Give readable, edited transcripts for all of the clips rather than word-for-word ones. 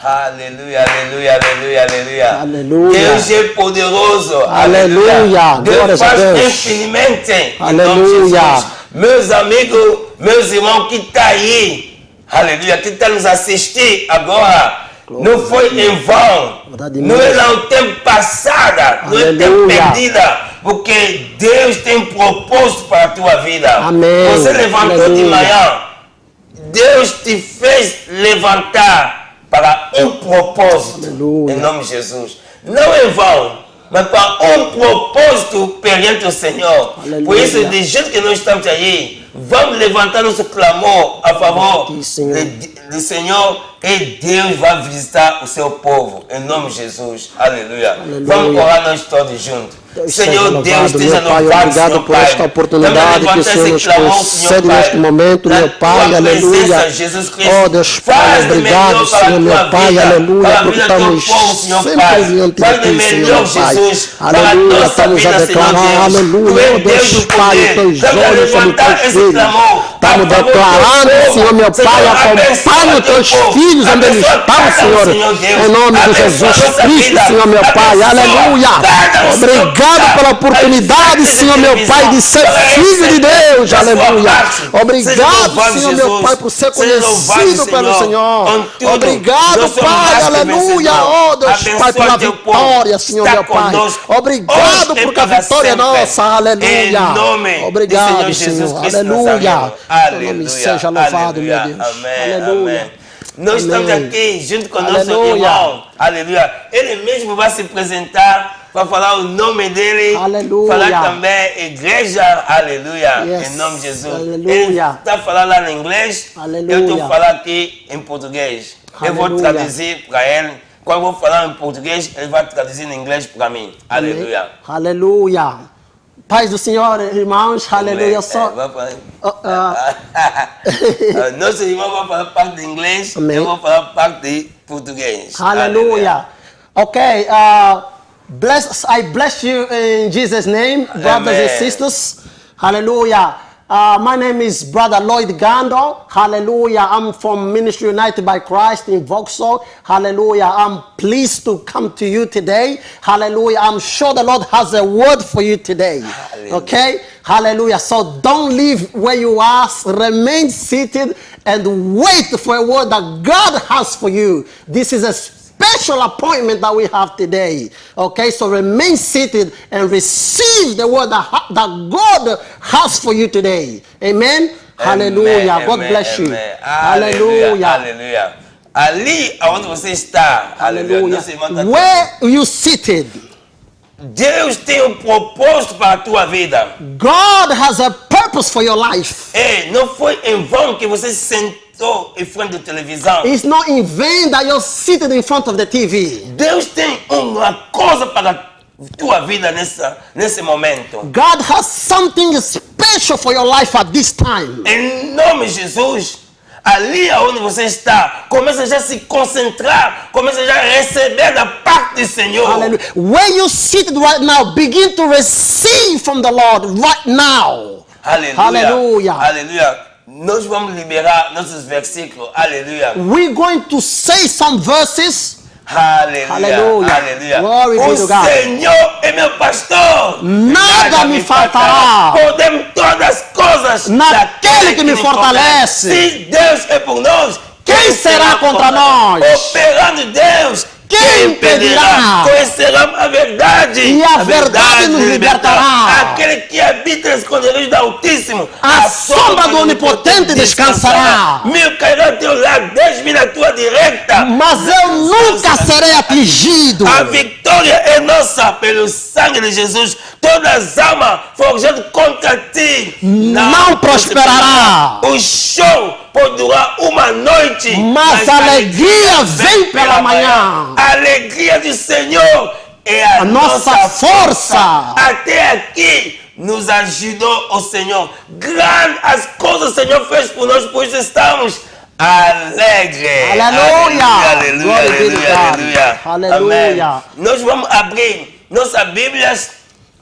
Aleluia, aleluia, aleluia, aleluia. Aleluia. Deus é poderoso. Aleluia. Deus Glórias a faz Deus. infinitamente. Aleluia. Meus amigos, meus irmãos que estão aí, aleluia, que estão nos assistir agora, não foi em vão, não é no tempo passado, não é tempo perdida, porque Deus tem propósito para a tua vida. Amém. Você levantou de manhã, Deus te fez levantar para um propósito. Aleluia. Em nome de Jesus. Não em vão, mas para um propósito perante o Senhor. Aleluia. Por isso, de jeito que nós estamos aí, vamos levantar nosso clamor a favor do Senhor, e Deus vai visitar o seu povo. Em nome de Jesus. Aleluia. Aleluia. Vamos orar nós todos juntos. Senhor Deus, meu Pai, obrigado por esta oportunidade que o Senhor nos concede neste momento, meu Pai, aleluia. Oh, Deus Pai, obrigado, Senhor, meu Pai, aleluia, porque estamos sempre diante de Ti, Senhor, meu Pai. Aleluia, estamos a declarar, aleluia, oh, Deus Pai, os Teus olhos sobre os Teus filhos. Estamos declarando, Senhor, meu Pai, acompanha os Teus filhos onde eles estão, Senhor, em nome de Jesus Cristo, Senhor, meu Pai, aleluia. Obrigado pela oportunidade, Senhor, meu Pai, de ser filho de Deus, aleluia. Obrigado, Senhor, meu Pai, por ser conhecido pelo Senhor. Obrigado, Pai, aleluia. Oh, Deus Pai, pela vitória, Senhor, meu Pai. Obrigado porque a vitória é nossa, aleluia. Obrigado, Senhor, aleluia. O nome seja louvado, meu Deus. Aleluia. Nós estamos aqui junto com o nosso irmão, aleluia. Ele mesmo vai se apresentar, vai falar o nome dele, aleluia. Falar também igreja, aleluia, em nome de Jesus. Aleluia. Ele está falando lá em inglês, aleluia. Eu estou falando aqui em português. Aleluia. Eu vou traduzir para ele. Quando eu vou falar em português, ele vai traduzir em inglês para mim. Aleluia. Aleluia. Paz do Senhor, irmãos, aleluia. Só. Nosso irmão vai falar parte de inglês, eu vou falar parte de português. Aleluia. Ok. I bless you in Jesus' name, brothers and sisters. Hallelujah. My name is Brother Lloyd Gando. Hallelujah. I'm from Ministry United by Christ in Vauxhall. Hallelujah. I'm pleased to come to you today. Hallelujah. I'm sure the Lord has a word for you today. Hallelujah. Okay? Hallelujah. So don't leave where you are. Remain seated and wait for a word that God has for you. This is a special appointment that we have today. Okay, so remain seated and receive the word that God has for you today. Amen. Hallelujah. Amen. God bless you. Amen. Hallelujah. Hallelujah. Ali, aonde você está. Hallelujah. Where you seated? Deus tem um propósito para a tua vida. God has a purpose for your life. Ei, não foi em vão que você se sentou em frente da televisão. It's not in vain that you're seated in front of the TV. Deus tem uma coisa para a tua vida nesse momento. God has something special for your life at this time. Em nome de Jesus, ali onde você está, começa já a se concentrar, começa já a receber da parte do Senhor. Hallelujah. Where you seated right now, begin to receive from the Lord right now. Aleluia. Hallelujah. Aleluia. Nós vamos liberar nossos versículos. Aleluia. We're going to say some verses. Aleluia. Hallelujah. Aleluia. Glory be to God. O Senhor é meu pastor. Nada me faltará. Podemos todas as coisas naquele que me fortalece. Se Deus é por nós, quem será contra nós? Operando Deus, quem impedirá? Conhecerão a verdade. E a verdade nos libertará. Aquele que habita nas esconderijos do Altíssimo, a sombra do Onipotente descansará. 1000 cairão ao teu lado, 10.000 à tua direita. Mas eu nunca serei atingido. A vitória é nossa pelo sangue de Jesus. Todas as almas forjadas contra ti não prosperará. O show pode durar uma noite, mas a alegria vem pela manhã. A alegria do Senhor é a nossa força. Até aqui nos ajudou o Senhor. Grande as coisas o Senhor fez por nós, por isso estamos alegres. Aleluia. Aleluia, aleluia, aleluia. Aleluia. Amém. Nós vamos abrir nossas Bíblias,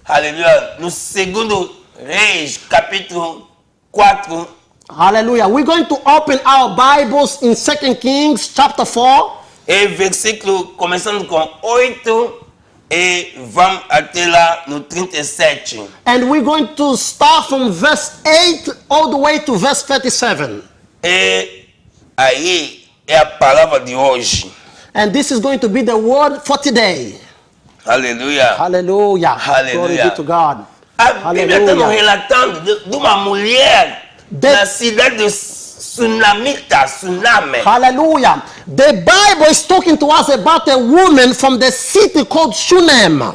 aleluia, no 2 Reis, capítulo 4. Hallelujah. We're going to open our Bibles in 2 Kings chapter 4. E versículo começando com 8 e vamos até lá no 37. And we're going to start from verse 8 all the way to verse 37. E aí é a palavra de hoje. And this is going to be the word for today. Aleluia. Hallelujah. Hallelujah. Glory be to God. A Bíblia está nos relatando de uma mulher da cidade de Tsunami. Hallelujah. The Bible is talking to us about a woman from the city called Shunem.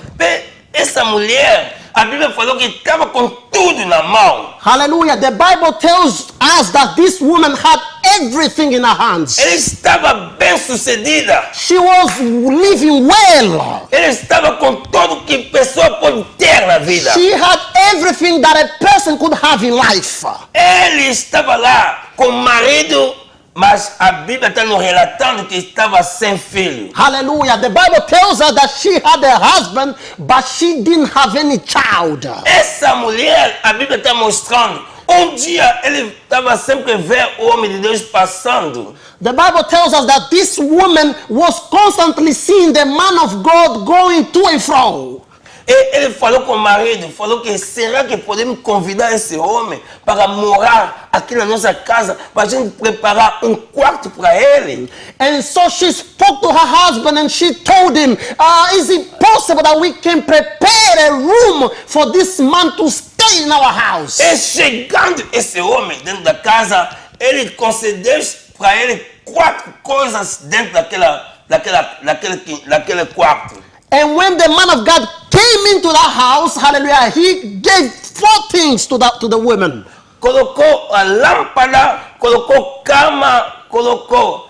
Essa mulher, a Bíblia falou que estava com tudo na mão. Hallelujah. The Bible tells us that this woman had everything in her hands. Ela estava bem sucedida. She was living well. Ela estava com tudo que pessoa pode ter na vida. She had everything that a person could have in life. Ele estava lá com o marido, mas a Bíblia está nos relatando que estava sem filho. Hallelujah. The Bible tells us that she had a husband, but she didn't have any child. Essa mulher, a Bíblia está mostrando, dia ele estava sempre ver o homem de Deus passando. The Bible tells us that this woman was constantly seeing the man of God going to and fro. E ele falou com o marido, falou que será que podemos convidar esse homem para morar aqui na nossa casa, para a gente preparar quarto para ele? And so she spoke to her husband and she told him, is it possible that we can prepare a room for this man to stay in our house? E chegando esse homem dentro da casa, ele concedeu para ele 4 coisas dentro daquele quarto. And when the man of God came into the house, hallelujah, he gave 4 things to the woman. Colocou a lâmpada, colocou cama, colocou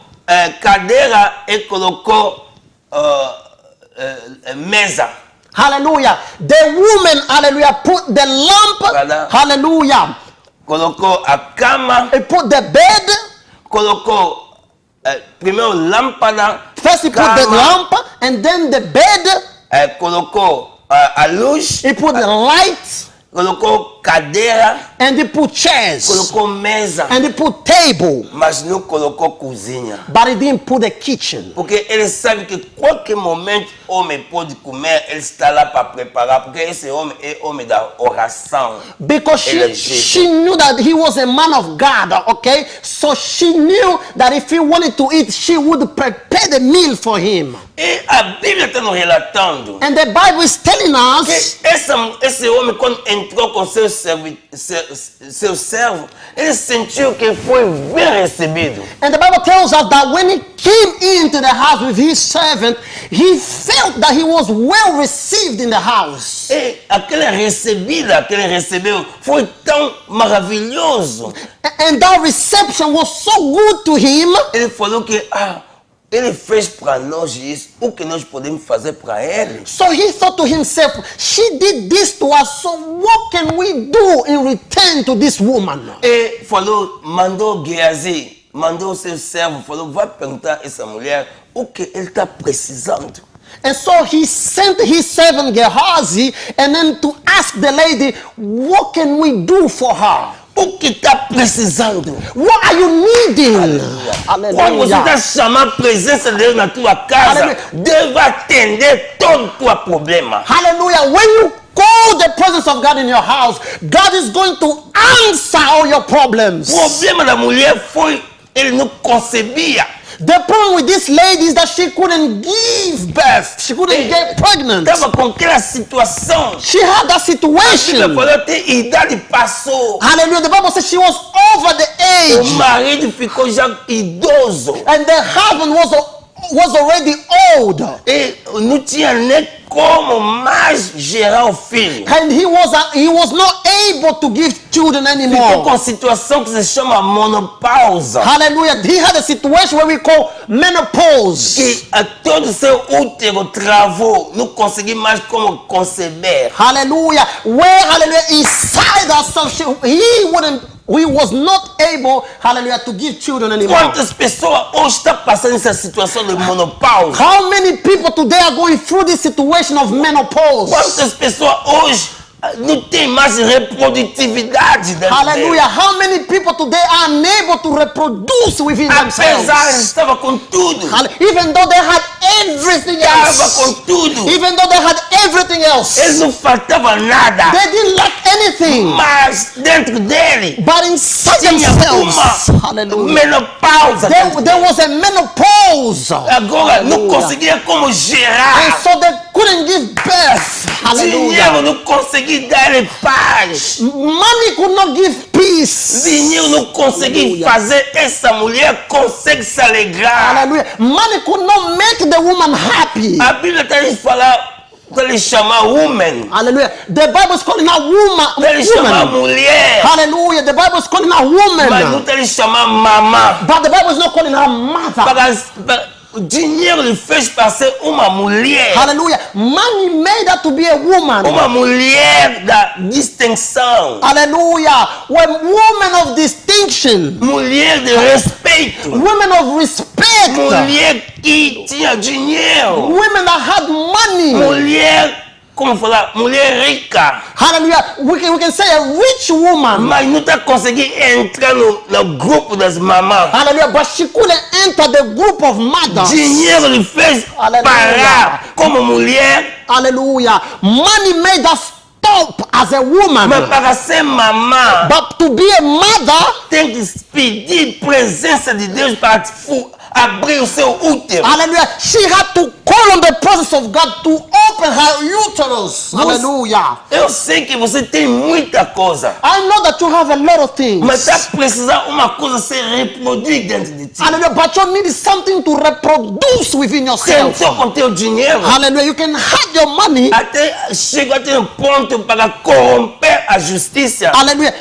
cadeira e colocou mesa. Hallelujah. The woman, hallelujah, put the lamp, hallelujah. Colocou a cama. He put the bed. Colocou primeiro lâmpada. First he put the lamp and then the bed. Colocou a luz. He put the light. Colocou cadeira. And he put chairs. Colocou mesa. And he put table. Mas não colocou cozinha. But he didn't put the kitchen. Porque ele sabe que qualquer momento o homem pode comer, ele está lá para preparar, porque esse homem é homem da oração. Because she knew that he was a man of God, okay? So she knew that if he wanted to eat, she would prepare the meal for him. E a Bíblia está nos relatando. And the Bible is telling us que esse homem, quando entrou com seu servo, ele sentiu que foi bem recebido. And the Bible tells us that when he came into the house with his servant, he felt that he was well received in the house. E aquela recebida que ele recebeu foi tão maravilhoso. And that reception was so good to him. Ele falou que ele fez para nós isso, o que nós podemos fazer para ele. So he thought to himself, she did this to us, so what can we do in return to this woman? E falou, mandou Geazi, mandou seu servo, falou, vai perguntar a essa mulher o que ele está precisando. And so he sent his servant Gehazi and then to ask the lady, what can we do for her? O que está precisando? What are you needing? Aleluia. Quando você está chamando a presença de Deus na tua casa, Deus vai atender todo o teu problema. Hallelujah. When you call the presence of God in your house, God is going to answer all your problems. O problema da mulher foi, ele não concebia. The problem with this lady is that she couldn't give birth. She couldn't get pregnant. Estava com aquela situação. She had that situation. A Bíblia falou que a idade passou. Hallelujah. The Bible says she was over the age. O marido ficou já idoso. And the husband was already old. E não tinha nem como mais gerar o filho. And he was not able to give children anymore. Ficou com a situação que se chama menopausa. Hallelujah. He had a situation where we call menopause. Que a todo seu útero travou, não conseguia mais como conceber. Hallelujah. Where, hallelujah, inside ourselves, he was not able, hallelujah, to give children anymore. Quantas pessoas hoje estão passando essa situação de menopausa? How many people today are going through this situation of menopause? Quantas pessoas hoje Não tem mais reprodutividade. Hallelujah. How many people today are unable to reproduce within themselves? Apesar de estava com tudo. Even though they had everything Estava else. com tudo. Even though they had everything else. Eles não faltava nada. They didn't lack anything. Mas dentro dele But inside tinha themselves. uma Hallelujah. menopausa. There was a menopause. Agora não conseguia como And gerar. so they couldn't give birth. Hallelujah. Dinheiro não conseguia dar paz. Money could not give peace. Dinheiro não conseguia fazer essa mulher consegue se alegrar. Hallelujah. Money could not make the woman happy. A Bíblia está a falar, ele chama woman, Hallelujah. The Bible is calling her woman. ele chama mulher, Hallelujah. The Bible is calling her mas não woman. está ele chama mamã. But the Bible is not calling her mother. O dinheiro lhe fez para ser uma mulher. Hallelujah. Money made her to be a woman. Uma mulher da distinção. Hallelujah. When women of distinction, Mulher de respeito. women of respect, Mulher que tinha dinheiro. women that had money. Mulher, como falar? Mulher rica. Hallelujah. We can say a rich woman. Mas não está conseguindo entrar no grupo das mamãs. Hallelujah. But she couldn't enter the group of mothers. Dinheiro lhe fez Aleluia. parar como mulher. Hallelujah. Money made us stop as a woman. Mas para ser mamã, But to be a mother, tem que pedir presença de Deus para abrir o seu útero. hallelujah, she had to call on the presence of God to open her uterus. Hallelujah. Eu sei que você tem muita coisa, I know that you have a lot of things. mas está precisando uma coisa se reproduzir dentro de ti. Hallelujah. But you need something to reproduce within yourself. Tentou com teu dinheiro, Hallelujah. You can have your money. até chega até um ponto para corromper a justiça, Hallelujah.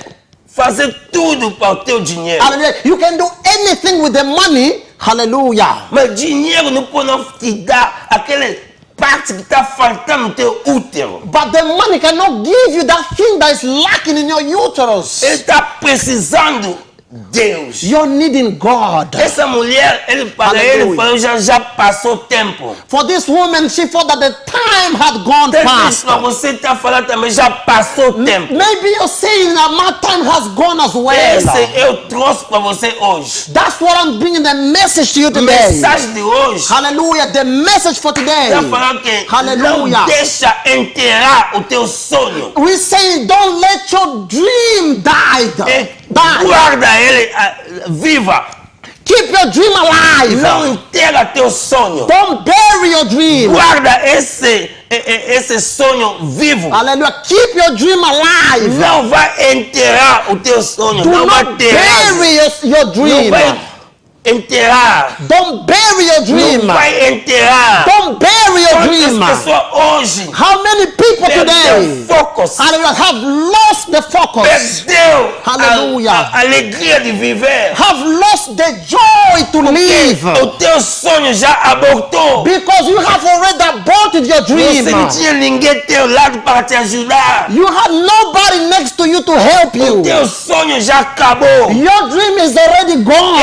fazer tudo para o teu dinheiro. Hallelujah. You can do anything with the money. Hallelujah. Mas dinheiro não pode não te dar aquele parte que está faltando no teu útero. But the money cannot give you that thing that is lacking in your uterus. Ele está precisando Deus. You're needing God. Essa mulher, para ele Aleluia. falou, já passou tempo. For this woman, she thought that the time had gone past. Para você está falando também, já passou tempo. Maybe you're saying that my time has gone as well. Esse eu trouxe para você hoje. That's what I'm bringing the message to you today. Mensagem de hoje. Hallelujah. The message for today. Está falando que Hallelujah. não deixa enterrar o teu sonho. We're saying don't let your dream die. Guarda ele viva. Keep your dream alive. Não enterra teu sonho. Don't bury your dream. Guarda esse sonho vivo. Hallelujah. Keep your dream alive. Não vai enterrar o teu sonho. Do Não vai not enterrar. bury your Não dream. vai enterrar. Don't bury your dream. Não vai enterrar. Don't bury your dream. Quantas pessoas hoje How many people perdeu today, focus, hallelujah, have lost the focus, perdeu Hallelujah. a alegria de viver. have lost the joy to live, O teu sonho já abortou. because you have already aborted your dream. Você não tinha ninguém ao teu lado para te ajudar. You had nobody next to you to help O you. teu sonho já acabou. Your dream is already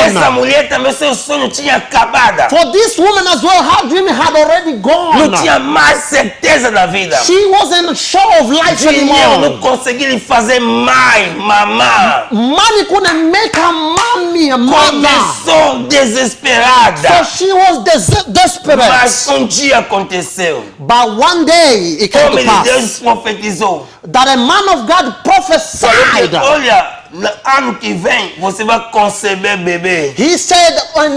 Essa gone. mulher também, seu sonho tinha acabado. For this woman as well, her dream had already Não gone. tinha mais certeza da vida. She wasn't sure of life Dinheiro não anymore. conseguia lhe fazer mais, mamar. Money couldn't make her mommy a mother. Começou desesperada. So she was desperate. Mas um dia aconteceu. But one day it O came homem to de pass Deus profetizou. that a man of God Falou prophesied. que, olha, no ano que vem você vai conceber bebê. He said,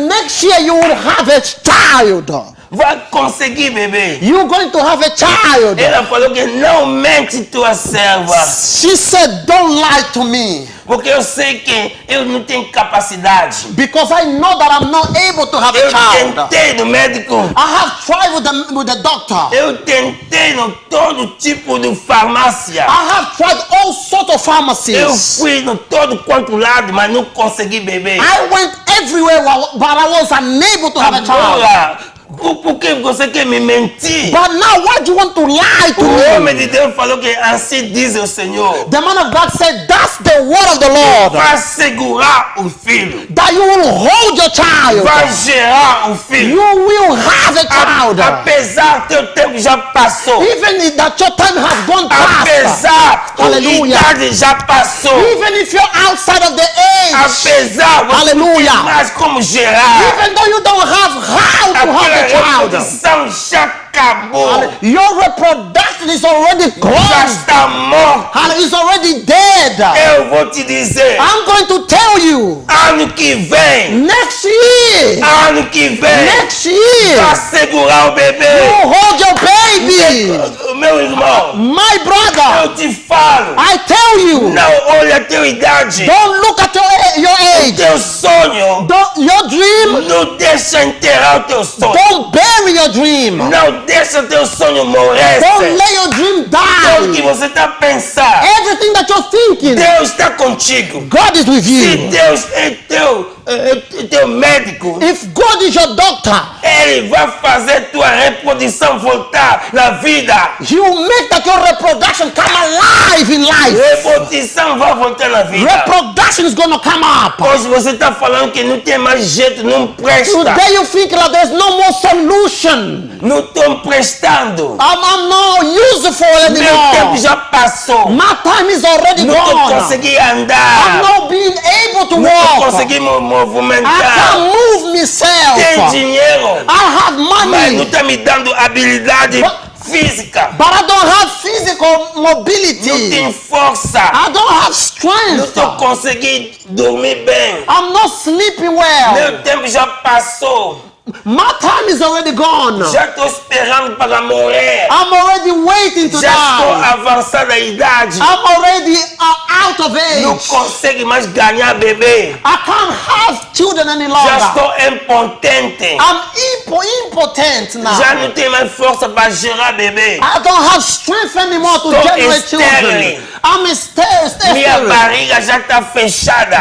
next year you will have a child. Vai conseguir bebê. You're going to have a child. Ela falou que não mente tua serva. She said, don't lie to me, Porque eu sei que eu não tenho capacidade. because I know that I'm not able to have a Eu child. tentei no médico. I have tried with the doctor. Eu tentei no todo tipo de farmácia. I have tried all sorts of Eu pharmacies. fui no todo quanto lado, mas não consegui beber. I went everywhere, but I was unable to have a child. Agora, por que você quer me mentir? But now, why do you want to lie to O homem me? de Deus falou que assim diz o Senhor. The man of God said, that's the word of the Lord. Vai segurar o filho. That you will hold your child. Vai gerar o filho. You will have as a child. Apesar que o tempo já passou. Even that your time has gone past. Apesar que a Hallelujah. idade já passou. Even if you're outside of the age. Apesar você não Hallelujah. tem mais como gerar. Even though you don't have how to have a Aquela child. reprodução já acabou. Your reproduction is already Já gone. está morto. It's already dead. Eu vou te dizer. I'm going to tell you. Ano que vem. Next year. Ano que vem. Next year. Vai segurar o bebê. You hold your baby. Meu irmão. My brother. Eu te falo. I tell you. Não olha a tua idade. Don't look at your age. Teu sonho. Your dream. Não deixa enterrar o teu sonho. Don't bury your dream. Não deixa teu sonho morrer. Don't let your dream Tudo que die. você está pensando. Everything that you're thinking. Deus está contigo. God is with Se you. Deus é teu médico, If God is your doctor, Ele vai fazer tua reprodução voltar na vida. He will make that your reproduction come alive in life. Reprodução vai voltar na vida. Reproduction is going to come up. Hoje você está falando que não tem mais jeito, não presta. Today you think that there's no more solution. Não estou prestando. I'm not useful Meu tempo anymore. já passou. My time is already Não estou gone. conseguindo I'm andar. not being able to Não estou walk. conseguindo me I movimentar. can't move myself. Tem dinheiro, I have mas não money, está me dando habilidade física. but I don't have physical Não mobility. tenho força. I don't have Não strength. estou conseguindo dormir bem. I'm not sleeping well. Meu tempo já passou. My time is already gone. Já estou esperando para morrer. I'm already waiting to Já estou die. avançada a idade. I'm already out of Não age. consegue mais ganhar bebê. I can't have children any Já longer. estou impotente. I'm impotent now. Já não tenho mais força para gerar bebê. I don't have strength anymore to Estou generate children. estéril. I'm Minha sterile. barriga já está fechada.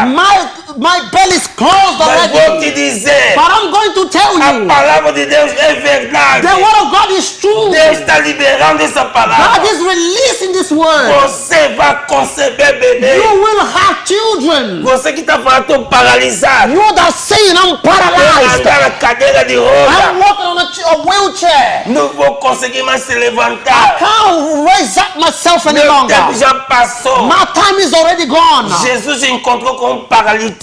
My belly is closed Mas vou already. te dizer, But I'm going to tell a you, palavra de Deus é verdade. the word of God is true. Deus está liberando essa God palavra. is releasing this word. Você vai conceber bebê. You will have children. Você que está falando, estou paralisado. You that saying I'm Estou paralyzed. andando na cadeira de I'm roda. walking on a wheelchair. Não vou conseguir mais se I levantar. can't raise up myself any Meu longer. tempo já passou. My time is already gone. Jesus encontrou com um paralítico.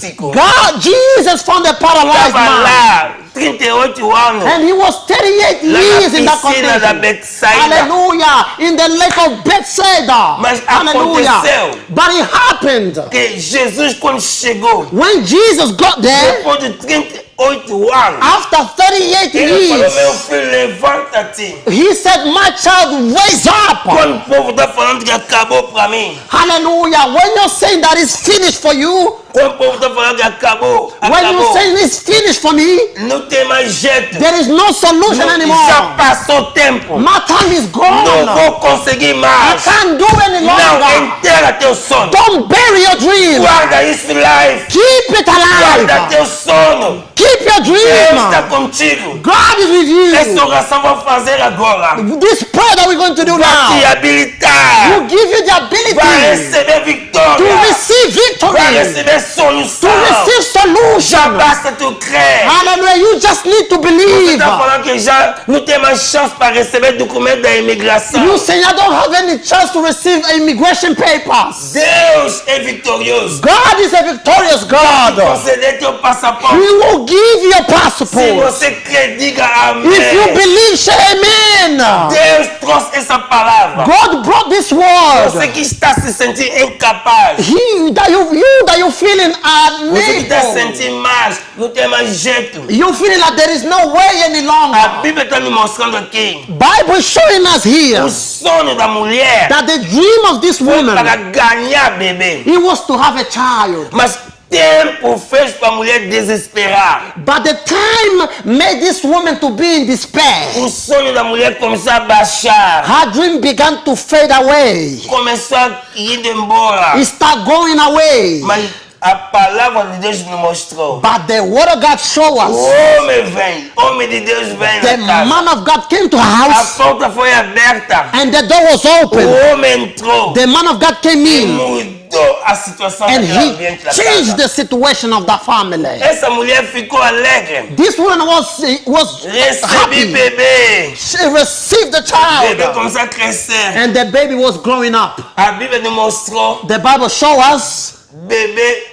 Jesus found a paralyzed Estava man. lá, 38 anos. And he was 38 Lá years na in that piscina da condition. Betsaida. Hallelujah. In the lake of Bethsaida. Mas Hallelujah. aconteceu. But it happened. Que Jesus, quando chegou, When Jesus got there, depois de 38 anos, after 38 ele falou, meu years, filho, levanta-te. he said, my child, raise up. Quando o povo está falando que acabou para mim, Hallelujah. When you're saying that it's finished for you, quando o povo está falando que acabou, when you're saying it's finished for me, não tem mais jeito. there is no solution Já anymore. passou o tempo. My time is Não gone. vou conseguir I mais. can't do any Não, longer. enterra teu sono. Don't bury your dream. Guarda isso live. Keep it Guarda alive. teu sono. Keep your Deus está dream. contigo. God is with Essa you. oração vou fazer agora. This prayer that we're going to do Vai te now habilitar. will give you the Vai ability receber to vitória. receive Vai victory, receber to solução. receive Já solution. basta tu crer. Hallelujah. You just need to Você believe. está falando que já não tem mais chance para receber documento da imigração. You say I don't have any chance to receive immigration papers. Deus é vitorioso. God is a victorious God. Conceder teu passaporte. He will give you a Se passport. você crê, diga If you amém. believe, say amen. Deus trouxe essa palavra. God brought this Você word. que está se sentindo incapaz. You that you feeling Você que está se unable. sentindo mais, não tem mais jeito. You feeling like there is no way any A longer. Bíblia está me mostrando aqui. Bible is showing us here O sonho da mulher that the dream of this foi para woman, ganhar bebê. it was to have a child. Mas tempo fez para a mulher desesperar. But the time made this woman to be in despair. O sonho da mulher começou a baixar. Her dream began to fade away. Começou a ir embora. It started going away. Mas a palavra de Deus nos mostrou. But the word of God showed O us. homem vem, homem de Deus vem The na casa. man of God came to her A house porta foi aberta. and the door was O open. homem entrou. The man of God came E in mudou mudou a situação And daquele he ambiente da changed casa. the situation of the family. Essa mulher ficou alegre. This woman was Recebi happy. bebê. She received the O bebê child. começou a crescer. And the baby was growing up. A Bíblia nos mostrou, The Bible shows us bebê,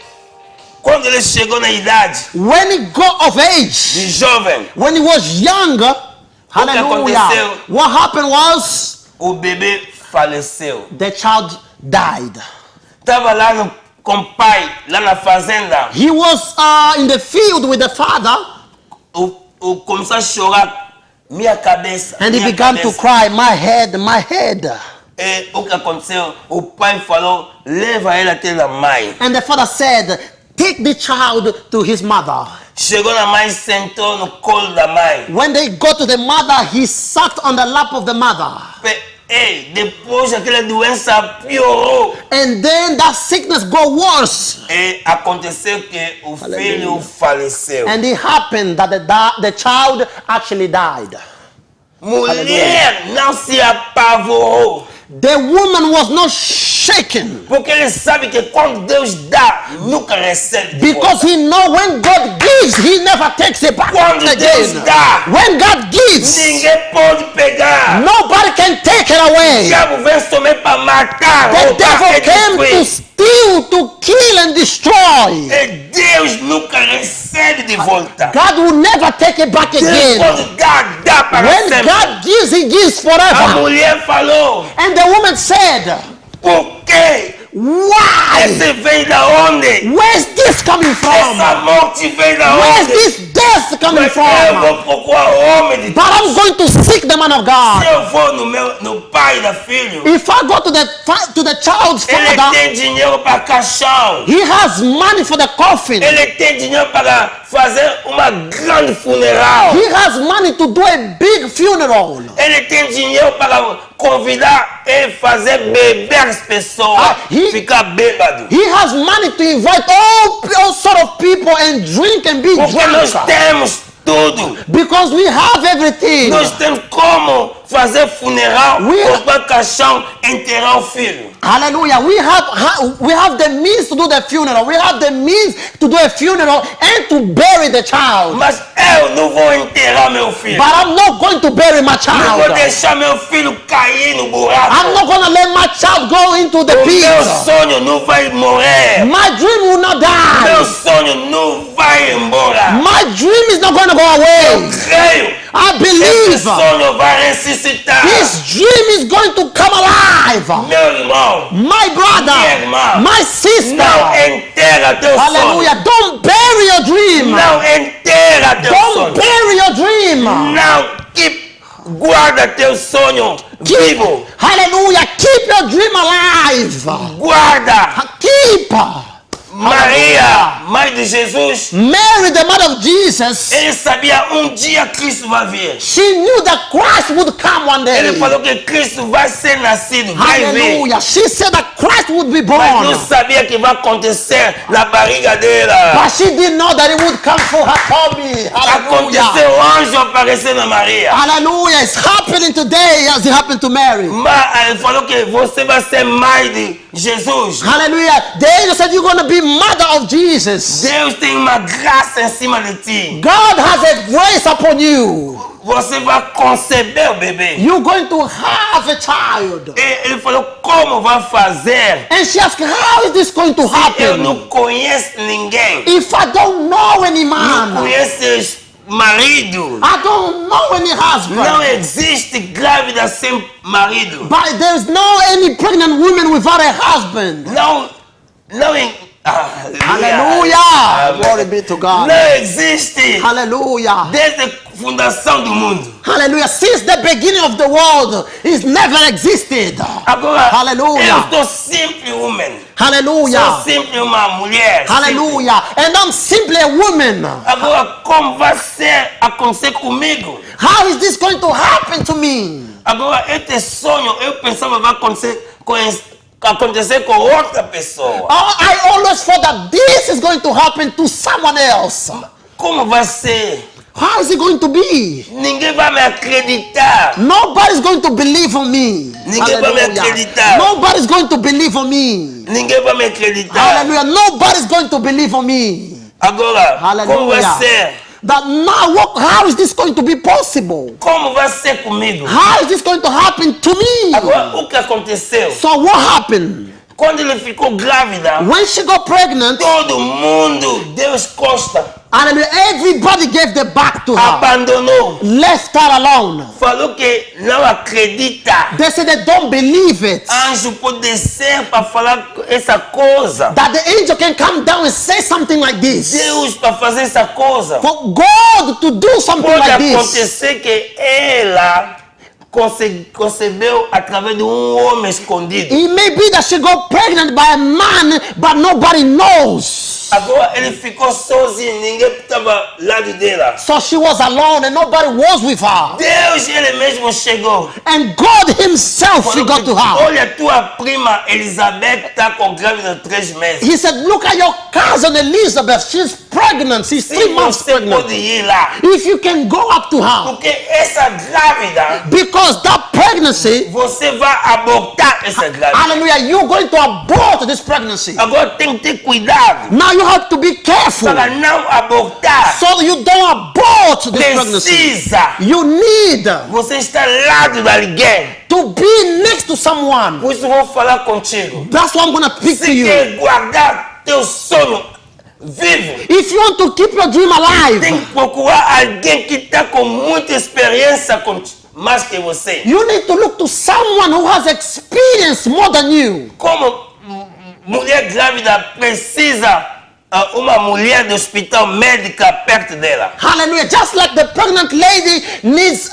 quando ele chegou na idade when he got of age, de jovem, when he was younger, hallelujah, aconteceu? what happened was o bebê faleceu. the child died. Estava lá com o pai, lá na fazenda. He was in the field with the father, Começou a chorar. Minha cabeça. and he minha began cabeça. to cry, my head, my head. E o que aconteceu? O pai falou, leva ele até a mãe. And the father said, take the child to his mother. Chegou na mãe, sentou no colo da mãe. When they got to the mother, he sat on the lap of the mother. E depois aquela doença piorou. And then that sickness got worse. E aconteceu que o filho faleceu. And it happened that the child actually died. Mulher não se apavorou. The woman was not shaken Porque ele sabe que quando Deus dá, nunca recebe de because volta. he know when God gives, he never takes it back Quando Deus again. dá, When God gives, ninguém pode pegar. nobody can take it O away. diabo veio somente para matar, The roubar devil e came to destruir. steal, to kill and destroy. E Deus nunca recebe de volta. God will never take it back Deus again. quando dá para When sempre. God gives, he gives A forever. mulher falou, And the woman said, por quê? why? Esse veio da onde? Where's this coming from? Essa morte veio da Where's onde? this death coming Mas eu from? vou procurar homem de But I'm going to seek the man of Se God. eu vou no pai da filha, If I go to the child's ele father, tem dinheiro para caixão. he has money for the coffin. Ele tem dinheiro para fazer uma grande funeral. He has money to do a big funeral. Ele tem dinheiro para convidar e fazer beber as pessoas, ficar bêbado. He has money to invite all sort of people and drink and be Porque nós drunk. temos tudo. Because we have everything. Nós temos como fazer funeral, We- comprar caixão, enterrar o filho. Hallelujah. We have the means to do the funeral. We have the means to do a funeral and to bury the child. Mas eu não vou enterrar meu filho. But I'm not going to bury my Não vou child. deixar meu filho cair no buraco. I'm not going to let my child go into the O meu pit. sonho não vai morrer. My dream will not Meu die. sonho não vai embora. My dream is not going to go away. Creio. I Esse believe sonho vai ressuscitar. this dream is going to come alive. Meu irmão, My brother, my sister. não enterra teu sonho. Hallelujah. Don't bury your dream. Não enterra teu Don't sonho. bury your dream. Não, guarda teu sonho vivo. Hallelujah. Keep your dream alive. Guarda. Keep. Maria, mãe de Jesus, Mary, the mother of Jesus, ele sabia dia Cristo vai vir. she knew that Christ would come one day. Ele falou que Cristo vai ser nascido, vai vir. Hallelujah. She said that Christ would be Mas não born. sabia que vai acontecer na barriga dela. But she didn't know that it would come for her tummy. Hallelujah. Aconteceu, o anjo apareceu na Maria. Hallelujah. It's happening today as it happened to Mary. Mas ele falou que você vai ser mãe de Jesus. Hallelujah. The angel said you're going to be mother of Jesus. Deus tem uma graça em cima de ti. God has a grace upon you. Você vai conceber o bebê. You're going to have a child. E ele falou, como vai fazer? And she asked, how is this going to Eu happen? não conheço ninguém. If I don't know any Não man, conheço marido. I don't know any Não husband. existe grávida sem marido. But there's no any pregnant woman without a husband. Não Hallelujah. Glory be to God. Não existe Hallelujah. desde a fundação do mundo. Hallelujah. Since the beginning of the world, it's never existed. Agora, Hallelujah. eu estou sempre homem. Hallelujah. Sou sempre uma mulher. Hallelujah. And I'm simply a woman. Agora, como vai ser acontecer comigo? How is this going to happen to me? Agora, este sonho, eu pensava vai acontecer com outra pessoa. I always thought that this is going to happen to someone else. Como vai ser? How is it going to be? Ninguém vai me acreditar. Nobody's going to believe on me. Ninguém vai me acreditar. Nobody's going to believe on me. Ninguém vai me acreditar. Hallelujah. Nobody's going to believe on me. Agora, como vai Hallelujah. ser? That now, how is this going to be possible? Como vai ser comigo? How is this going to happen to me? Agora, o que aconteceu? So what happened? Quando ele ficou grávida, When she got pregnant, todo mundo deu as costas, hallelujah, everybody gave their back to her, abandonou, left her alone. falou que não acredita. They said they don't believe it. Anjo pode descer para falar essa coisa. That the angel can come down and say something like this. Deus para fazer essa coisa. For God to do something Pode like this. acontecer que ela concebeu através de homem escondido. It may be that she got pregnant by a man, but nobody knows. Agora ele ficou sozinho, ninguém estava ao lado dela. So she was alone and nobody was with her. Deus ele mesmo chegou. And God himself Falou got que, to her. olha, tua prima Elizabeth está com grávida de 3 meses. He said, look at your cousin Elizabeth. She's pregnant. She's Se 3 months você pregnant. pode ir lá, If you can go up to her, porque essa grávida, because that pregnancy, você vai abortar essa grávida. hallelujah, you're going to abort this pregnancy. Agora tem que ter cuidado Now you have to be careful para não abortar. so you don't abort this pregnancy. Precisa You need você estar ao lado de alguém. to be next to someone. Por isso vou falar contigo. That's what I'm going to speak to Se you. quer guardar teu sonho vivo, If you want to keep your dream tem alive, que procurar alguém que está com muita experiência mais que você. you need to look to someone who has experience more than you. Como mulher grávida precisa uma mulher do hospital médica perto dela. Hallelujah. Just like the pregnant lady needs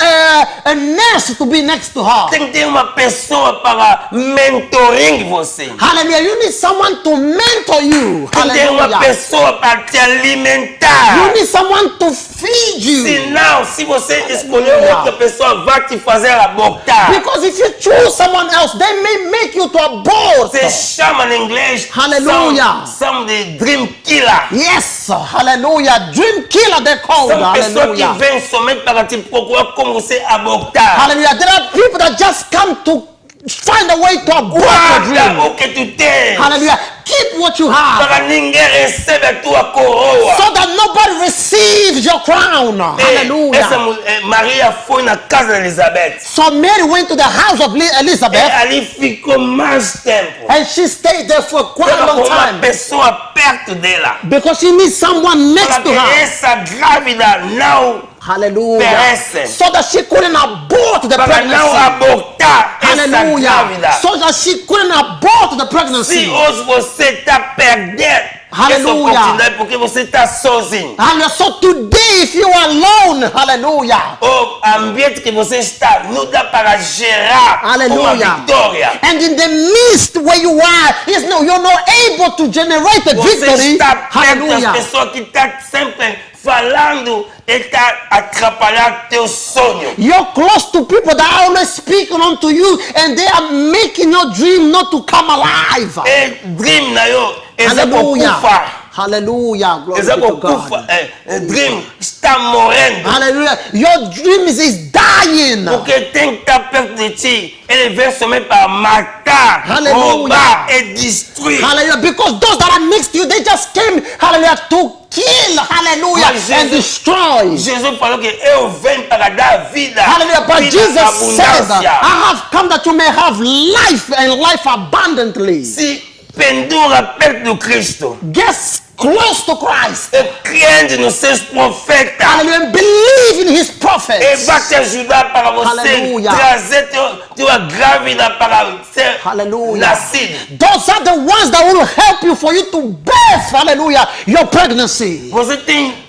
a nurse to be next to her. Tem que ter uma pessoa para mentoring você. Hallelujah. You need someone to mentor you. Tem que ter uma Hallelujah. pessoa para te alimentar. You need someone to feed you. Senão, se você escolher outra pessoa, vai te fazer abortar. Because if you choose someone else, they may make you to abort. Você chama em inglês Hallelujah. são de dream killer. Yes. Hallelujah. Dream killer they called. São pessoas que Hallelujah. vêm somente para te procurar como você abortar. Hallelujah. There are people that just come to find a way to abort your Guarda dream. o que tu tens. Hallelujah. Keep what you have Para ninguém recebe a tua coroa. so that nobody receives your crown. Essa Hallelujah. Maria foi na casa de Elizabeth. So Mary went to the house of E Elizabeth ali ficou mais tempo. and she stayed there for quite a Estava com long uma time pessoa perto dela. because she needs someone next Para to que her. essa grávida não, Hallelujah. Perece. So that she couldn't abort the para não pregnancy. abortar essa Hallelujah. grávida. So that she couldn't abort the pregnancy. Se hoje você está perdendo essa Hallelujah. oportunidade porque você está sozinho, Hallelujah. So today, if you are alone, hallelujah. o ambiente que você está não dá para gerar uma Hallelujah. vitória. And in the midst where you are, you're not able to generate a Você victory. está perto das Hallelujah. pessoas que estão sempre falando e está atrapalhando teu sonho. You're close to people that are always speaking unto you and they are making your dream not to come alive. E dream na yo, Hallelujah. kufa. Hallelujah. Glory be to Kufa. God. Dream está morrendo. Hallelujah. Your dream is dying. Porque tem que estar perto de ti. Ele vem somente para matar, Hallelujah. roubar e destruir. Hallelujah. Because those that are next to you, they just came, hallelujah, to kill, hallelujah, Mas and destroy. Jesus falou que eu venho para dar vida. Hallelujah. But Vida Jesus said, abundância. I have come that you may have life and life abundantly. Se pendura perto do Cristo. Get close to Christ. E crente nos seus profetas. Hallelujah. And believe in his E prophets. vai te ajudar para você Hallelujah. trazer tua grávida para ser Hallelujah. nascido. Those are the ones that will help you for you to birth, hallelujah, your pregnancy. Você tem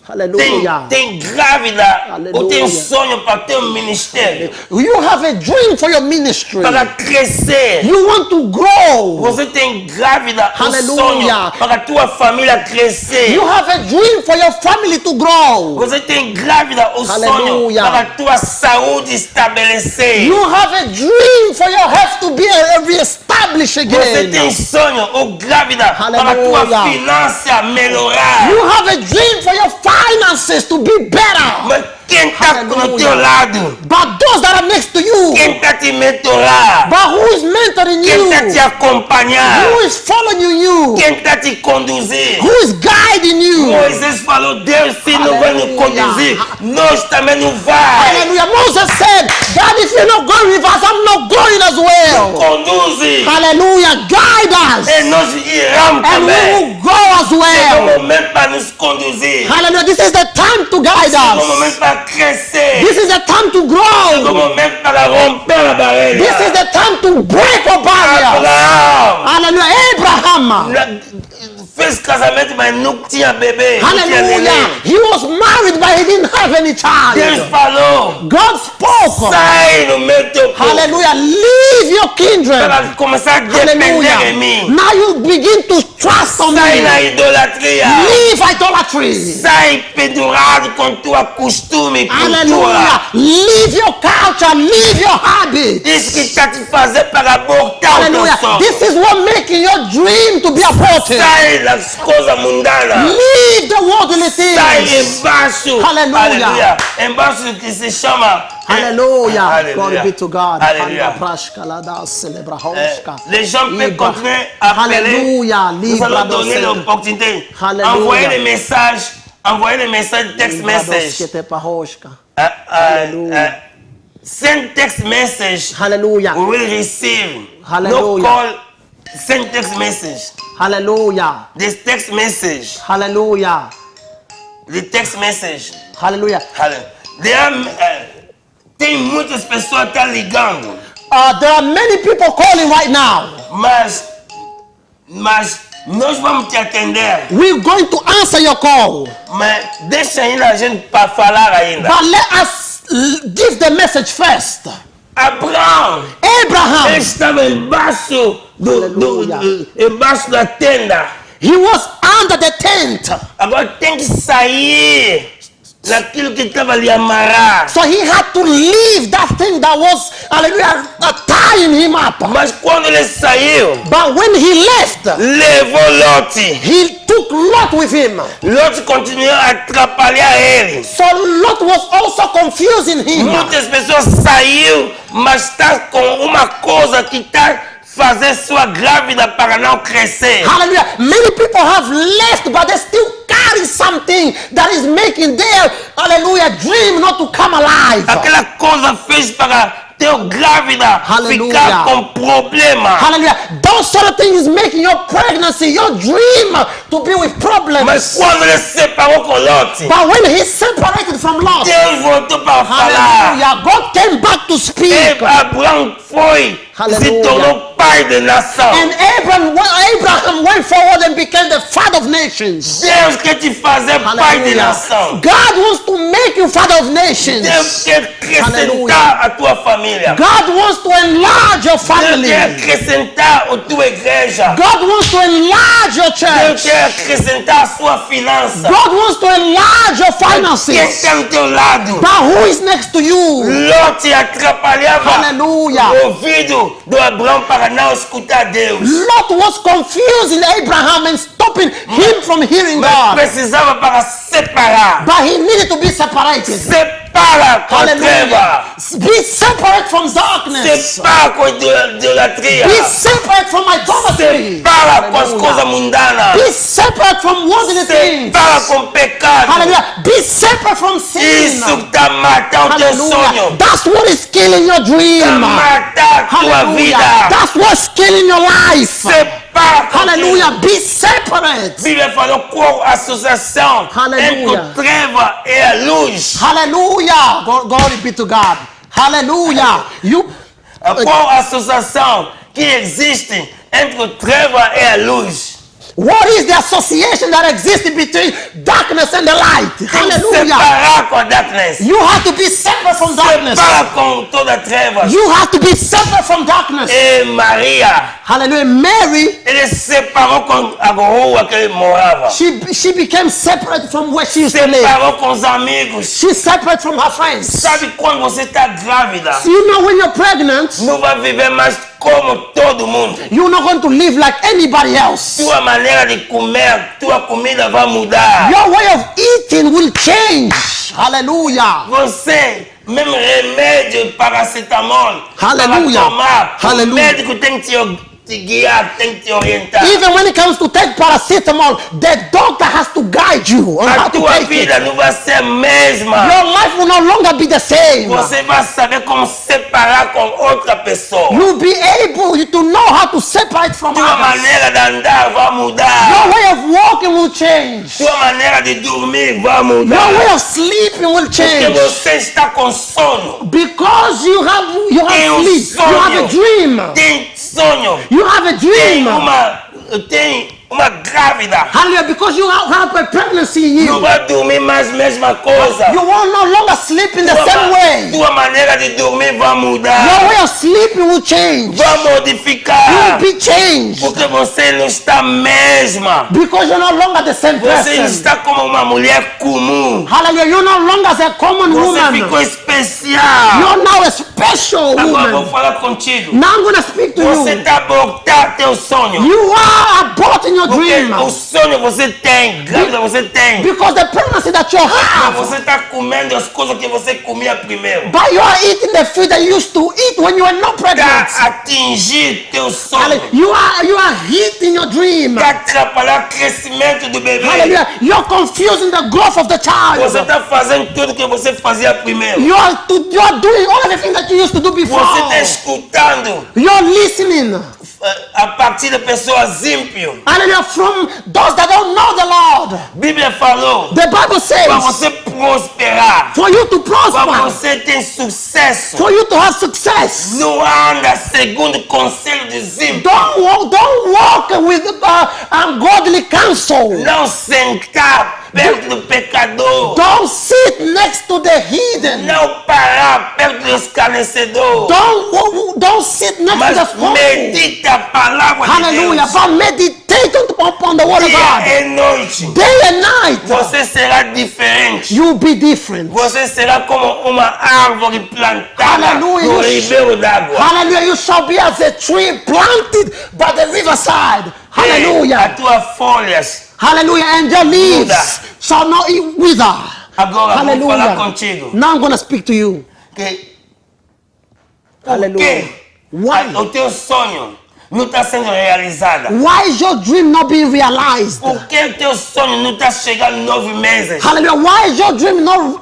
Hallelujah. grávida ou tem Hallelujah. sonho para ter um ministério, You have a dream for your ministry. para crescer. You want to grow. Você tem grávida um Hallelujah. sonho para tua família crescer. You have a dream for your family to grow. Você tem grávida o sonho Hallelujah. para tua saúde estabelecer. You have a dream for your health to be reestablished. establish Você again. tem sonho ou grávida para a tua Hallelujah. finança melhorar. You have a dream for your finances to be better. Mas quem está do Hallelujah. teu lado? But those that are next to you, Quem está te mentorar? but who is mentoring Quem you? está te acompanhar? Who is following you? Quem está te conduzir? Who is guiding you? Moisés falou, Deus se não vai nos Hallelujah. conduzir, nós também não vai. Hallelujah. Moses said, God, if you're not going with us, I'm not going as well. Conduze. Hallelujah. Guide us. E nós iremos And we também. will go as É o well. momento para nos conduzir. Hallelujah. This is the time to guide É o us. momento para crescer. This is the time to É o grow. momento para romper a barreira. This is the time to break a barrier. Abraão Hallelujah. Abraham. fez casamento, mas não tinha bebê. Não tinha neném. Hallelujah. He was married, but he didn't have any Deus child. falou, God spoke. sai no meio do teu povo Hallelujah. Leave your kindred. para começar a depender em Hallelujah. mim. Now you begin to trust on Sai na me. idolatria. Leave idolatry. Sai pendurado com tua costume e cultura. Hallelujah. Leave your culture. Leave your habit. Isso que está te fazendo para abortar o teu Hallelujah. sonho. This is what making your dream to be aborted. Sai das coisas mundanas. Leave the worldly Sai things. embaixo. Hallelujah. Aleluia. Embaixo do que se chama. Hallelujah. Aleluia. Glory be to God. Aleluia. Les gens peuvent continuer à appeler. Hallelujah. Nous allons donner l'opportunité. Hallelujah. Envoyez des messages. Envoyez des messages, text message. Send text message. Hallelujah. We will receive. Hallelujah. No call. Send text message. Hallelujah. This text message. Hallelujah. The text message. Hallelujah. Tem muitas pessoas que estão ligando. There are many people calling right now. Mas nós vamos te atender. We're going to answer your call. Mas deixa ainda a gente para falar ainda. But let us give the message first. Abraão, ele Abraham, estava embaixo embaixo da tenda. he was under the tent. Agora tem que sair daquilo que estava ali amarrar. So he had to leave that thing that was, hallelujah, tying him up. Mas quando ele saiu, But when he left, levou Lote. he took Lot with him. Lote continuou a atrapalhar ele. So Lot was also confusing him. Muitas pessoas saíram, mas está com uma coisa que está fazendo sua grávida para não crescer. Hallelujah. Many people have left, but they still carry something that is making their, hallelujah, dream not to come alive. Aquela coisa fez para teu grávida Hallelujah. ficar com problema. Hallelujah. Those sort of things is making your pregnancy, your dream to be with problems. Mas quando ele se separou com Lote, But when he separated from Lot, Deus voltou para falar. hallelujah, God came back to speak. E Abraão foi, se Hallelujah. tornou pai de nação. And Abraham went forward and became the father of nations. Deus quer te fazer pai de Hallelujah. nação. God wants to make you father of nations. Deus quer acrescentar Hallelujah. a tua família. God wants to enlarge your Deus family. quer acrescentar a tua igreja. God wants to enlarge your Deus church. quer acrescentar a sua finança. God wants to enlarge your Quem finances. está ao teu lado? But who is next to you? Lote atrapalhava Hallelujah. o ouvido do Abraão para não escutar Deus. Lot was confusing Abraham and stopping him from hearing Mas God. precisava para separar. But he needed to be separated. Separa com a treva. Hallelujah. Be separate from darkness. Separa com a idolatria. Be separate from idolatry. Separa com as Hallelujah. coisas mundanas. Be separate from worldly things. Separa com o pecado. Hallelujah. Be separate from sin. Isso está matando o teu Hallelujah. sonho. That's what is killing your Está dream. matando a tua Hallelujah. vida. That's what's killing your life. Separa com Hallelujah. Be separate. A Bíblia falou qual associação Hallelujah. entre treva e a luz. Hallelujah. Glory be to God. Hallelujah. Qual associação que existe entre treva e a luz? What is the association that exists between darkness and the light? Tem que Hallelujah. separar com a darkness. You have to be separate from darkness. Separa com toda a treva. You have to be separate from darkness. E Maria, Hallelujah. Mary, ele separou com a rua que ele morava. she became separate from where she used to live. Separou com os amigos. She's separate from her friends. Sabe quando você está grávida? So you know when you're pregnant, Não vai viver mais como todo mundo. You're not going to live like anybody else. Tua maneira de comer, tua comida vai mudar. Your way of eating will change. Hallelujah. Você, mesmo remédio, paracetamol, Hallelujah. para tomar, Hallelujah. o médico tem que te guiar, tem que te orientar. Even when it comes to take paracetamol, the doctor has to guide you on how A to tua take vida it. não vai ser a mesma. Your life will no longer be the same. Você vai saber como separar com outra pessoa. You'll be able to know how to separate from Tua others. maneira de andar vai Your mudar. way of walking will change. Tua maneira de dormir vai Your way mudar. of sleeping will Porque change. você está com sono. Because you have Tem um sleep. You have a sonho. dream. Tem sonho. You have a Tem dream. uma grávida. Hallelujah. Because you have a pregnancy in Não you. vai dormir mais a mesma coisa. You will no longer sleep in the same way. Tua maneira de dormir vai Your mudar. way of sleeping will change. Vai You will modificar. be changed. Porque você não está mesma. Because you're no longer the same Você person. está como uma mulher comum. Hallelujah. You're no longer a common Você woman. ficou especial. You're now a special Agora vou woman. falar contigo. Now I'm going to speak to Você you. está abortando teu sonho. You are aborting your Porque dream. o sonho você tem, grávida você tem. Because the pregnancy that you Mas have, você está comendo as coisas que você comia primeiro. but you are eating the food that you used to eat when you were not pregnant. Para atingir teu sonho. Hallelujah. You are hitting your dream. Para atrapalhar o crescimento do bebê. Hallelujah. You're confusing the growth of the Você child. está fazendo tudo que você fazia primeiro. You are doing all the things that you used to do before. Você está escutando You're listening. a partir de pessoas ímpias. Hallelujah. From those that don't know the Lord. A Bíblia falou The Bible para says, você prosperar, for you to para prosper, você ter sucesso. for you to have success, Não anda segundo o conselho dos ímpios. don't walk with ungodly counsel. Não sentar perto do pecador. Don't sit next to the heathen. Não parar perto do escarnecedor. Don't sit next to Mas the scornful. medita a palavra de Hallelujah. Deus. But meditate upon the word of Dia God. e noite. Day and night. Você será diferente. You'll be different. Você será como uma árvore plantada Hallelujah. no ribeiro d'água. Hallelujah. You shall be as a tree planted by the riverside. As Hallelujah. tuas folhas. Hallelujah. And your leaves shall not wither. Agora vou falar Hallelujah. contigo. Now I'm going to speak to you. Que por Hallelujah. que Why? o teu sonho não está sendo realizado? Why is your dream not being realized? Por que o teu sonho não está chegando em 9 meses? Hallelujah. Why is your dream not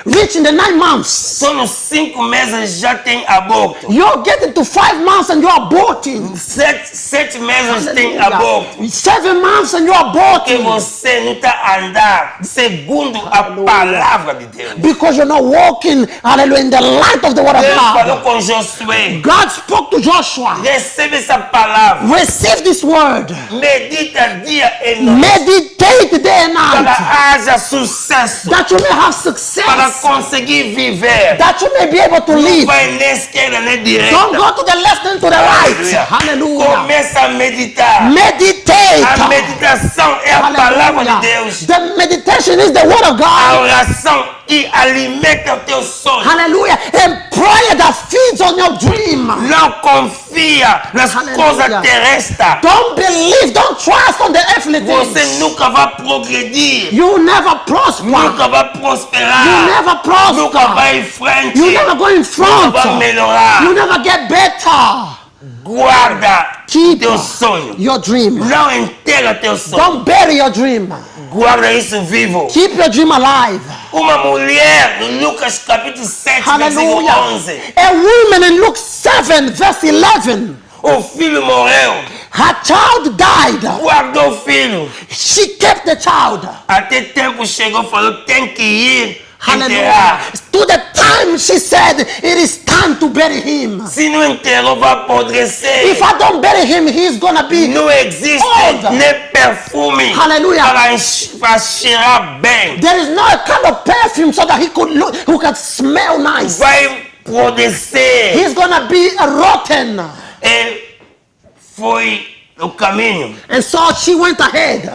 reaching the 9 months? Só nos 5 meses já tem aborto. You're getting to 5 months and you're aborting. 7 meses tem aborto. 7 months and you're Porque aborting. você não está andando segundo a palavra de Deus. Because you're not walking, hallelujah, in the light of the word of Deus falou God. com Josué. God spoke to Joshua. Recebe essa palavra. Receive this word. Medita dia e noite. Meditate day and Para night. haja sucesso. That you may have Para success. conseguir viver. That you may be able to Não live. vai nem esquerda nem direita. Don't go to the left and to the right. Hallelujah. Começa a meditar. A Meditate. meditação é a palavra de Hallelujah. Deus. The meditation is the word of A God. oração que alimenta o teu sonho. Hallelujah. And prayer that feeds on your dream. Não confia nas Hallelujah. coisas terrestres. Don't believe, don't trust on the earthly Você things. nunca vai progredir. You never prosper. Nunca vai You prosperar. never Nunca prosper. vai em frente. You never go in Nunca front. vai melhorar. You never get better. Guarda Keep teu sonho. your dream. Não enterra teu sonho. Don't bury your dream. Guarda isso vivo. Keep your dream alive. Uma mulher, no Lucas capítulo 7, versículo Hallelujah. 11. A woman in Luke 7, verse 11. O filho morreu. Her child died. Guardou o filho. She kept the child. Até tempo chegou, falou, tem que ir Hallelujah. enterrar. To the time she said, it is time to bury him. Se não enterrou, vai apodrecer. If I don't bury him, he's gonna be. Não existe Old. nem perfume Hallelujah. para cheirar bem. There is no kind of perfume so that he could look, who can smell nice. Vai apodrecer. He's gonna be rotten. E foi o caminho. And so she went ahead.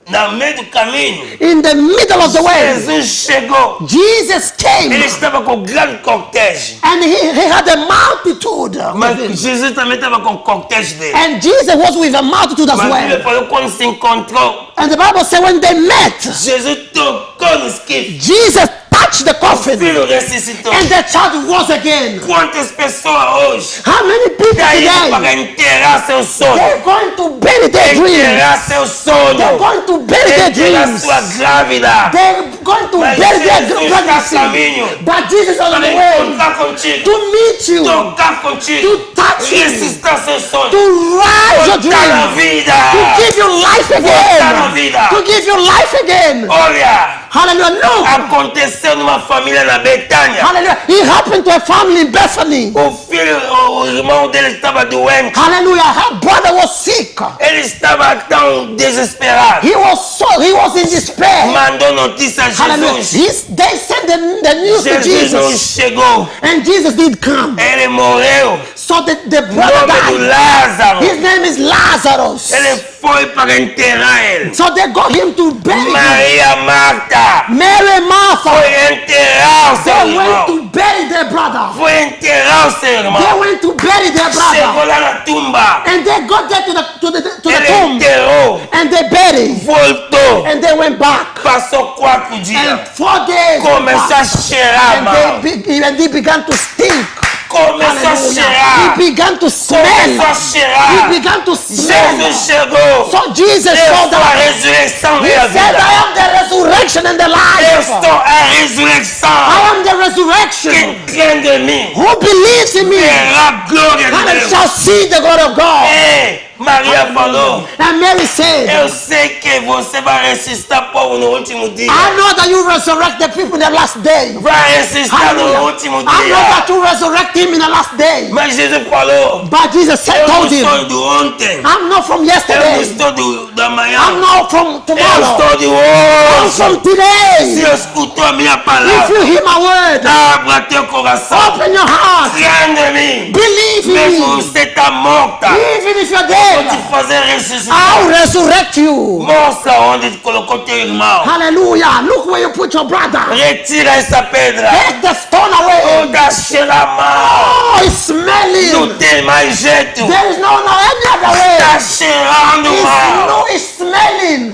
Na meio do caminho, in the middle of the way, Jesus chegou. Jesus came. Ele estava com grande cortege. And he had a multitude. Mas Jesus também estava com cortege dele. And Jesus was with a multitude as Mas a Bíblia well. falou quando se encontrou. And the Bible said when they met, Jesus tocou no esquife. Jesus touched the O coffin filho ressuscitou. and the child rose again. Quantas pessoas hoje How many people estão indo today, para enterrar seu sonho? they're going to bury their dreams. Enterrar seu sonho. They're going to bury their Enterrar dreams. sua grávida. They're going to Mas bury their Jesus está a pregnancy. caminho But Jesus is on para the way encontrar contigo. to meet you, Tocar contigo. to touch you, Ressuscitar seu sonho. to rise your Botar na dream, vida. to give you life Botar na again, vida. to give you life again. Olha, Hallelujah. Look, aconteceu numa família na Betânia. hallelujah. It happened to a family in Bethany. O filho, o irmão dele estava doente. Hallelujah. Her brother was sick. Ele estava tão desesperado. He was in despair. Mandou notícia a Hallelujah. Jesus. They sent the news to Jesus não Jesus. chegou. And Jesus did come. Ele morreu. So the O brother nome do died. Lázaro. His name is Lazarus. Ele foi para enterrar ele. So they got him to bury him. Maria Marta Mary and Martha, foi enterrar o seu they went irmão. to bury their brother. Foi enterrar o seu They irmão. went to bury their Chegou brother. lá na tumba. And they got there to the Ele tomb. enterrou. And they buried. Voltou. And they went back. Passou 4 dias. And 4 days. Começou a cheirar mal. And they began to stink. Começou a Hallelujah. cheirar. He began to smell. Começou a He cheirar. began to smell. Jesus chegou. So Jesus Eu saw sou a that. ressurreição He e a said, vida. I am the resurrection and the Eu life. sou a ressurreição. I am the resurrection. Quem crê em mim Who believes in me verá a glória de and Deus. shall see the God of God. Ei, Maria falou. And Mary said, Eu sei que você vai ressuscitar o povo no último dia. I know that you resurrect the people in the last day. Vai ressuscitar no Hallelujah. último I know dia. that you resurrect him in the last day. Mas Jesus falou. But Jesus said, Eu não told him, sou do ontem. I'm not from Eu não yesterday. estou da manhã. I'm not from Eu tomorrow. estou de I'm hoje. from Se today. escutou a minha If palavra, you hear my word, abra teu coração. open your heart. Crê em mim. Believe Mesmo in me. você está morta, Even if you're vou dead, te fazer ressuscitar. I'll resurrect you. Mostra onde te colocou teu irmão. Hallelujah. Look where you put your brother. Retira essa pedra. Take the stone away. Tá cheira mal. Oh, it's Não smelling. tem mais jeito. There is no any other way. Tá cheirando mal. It's smelling.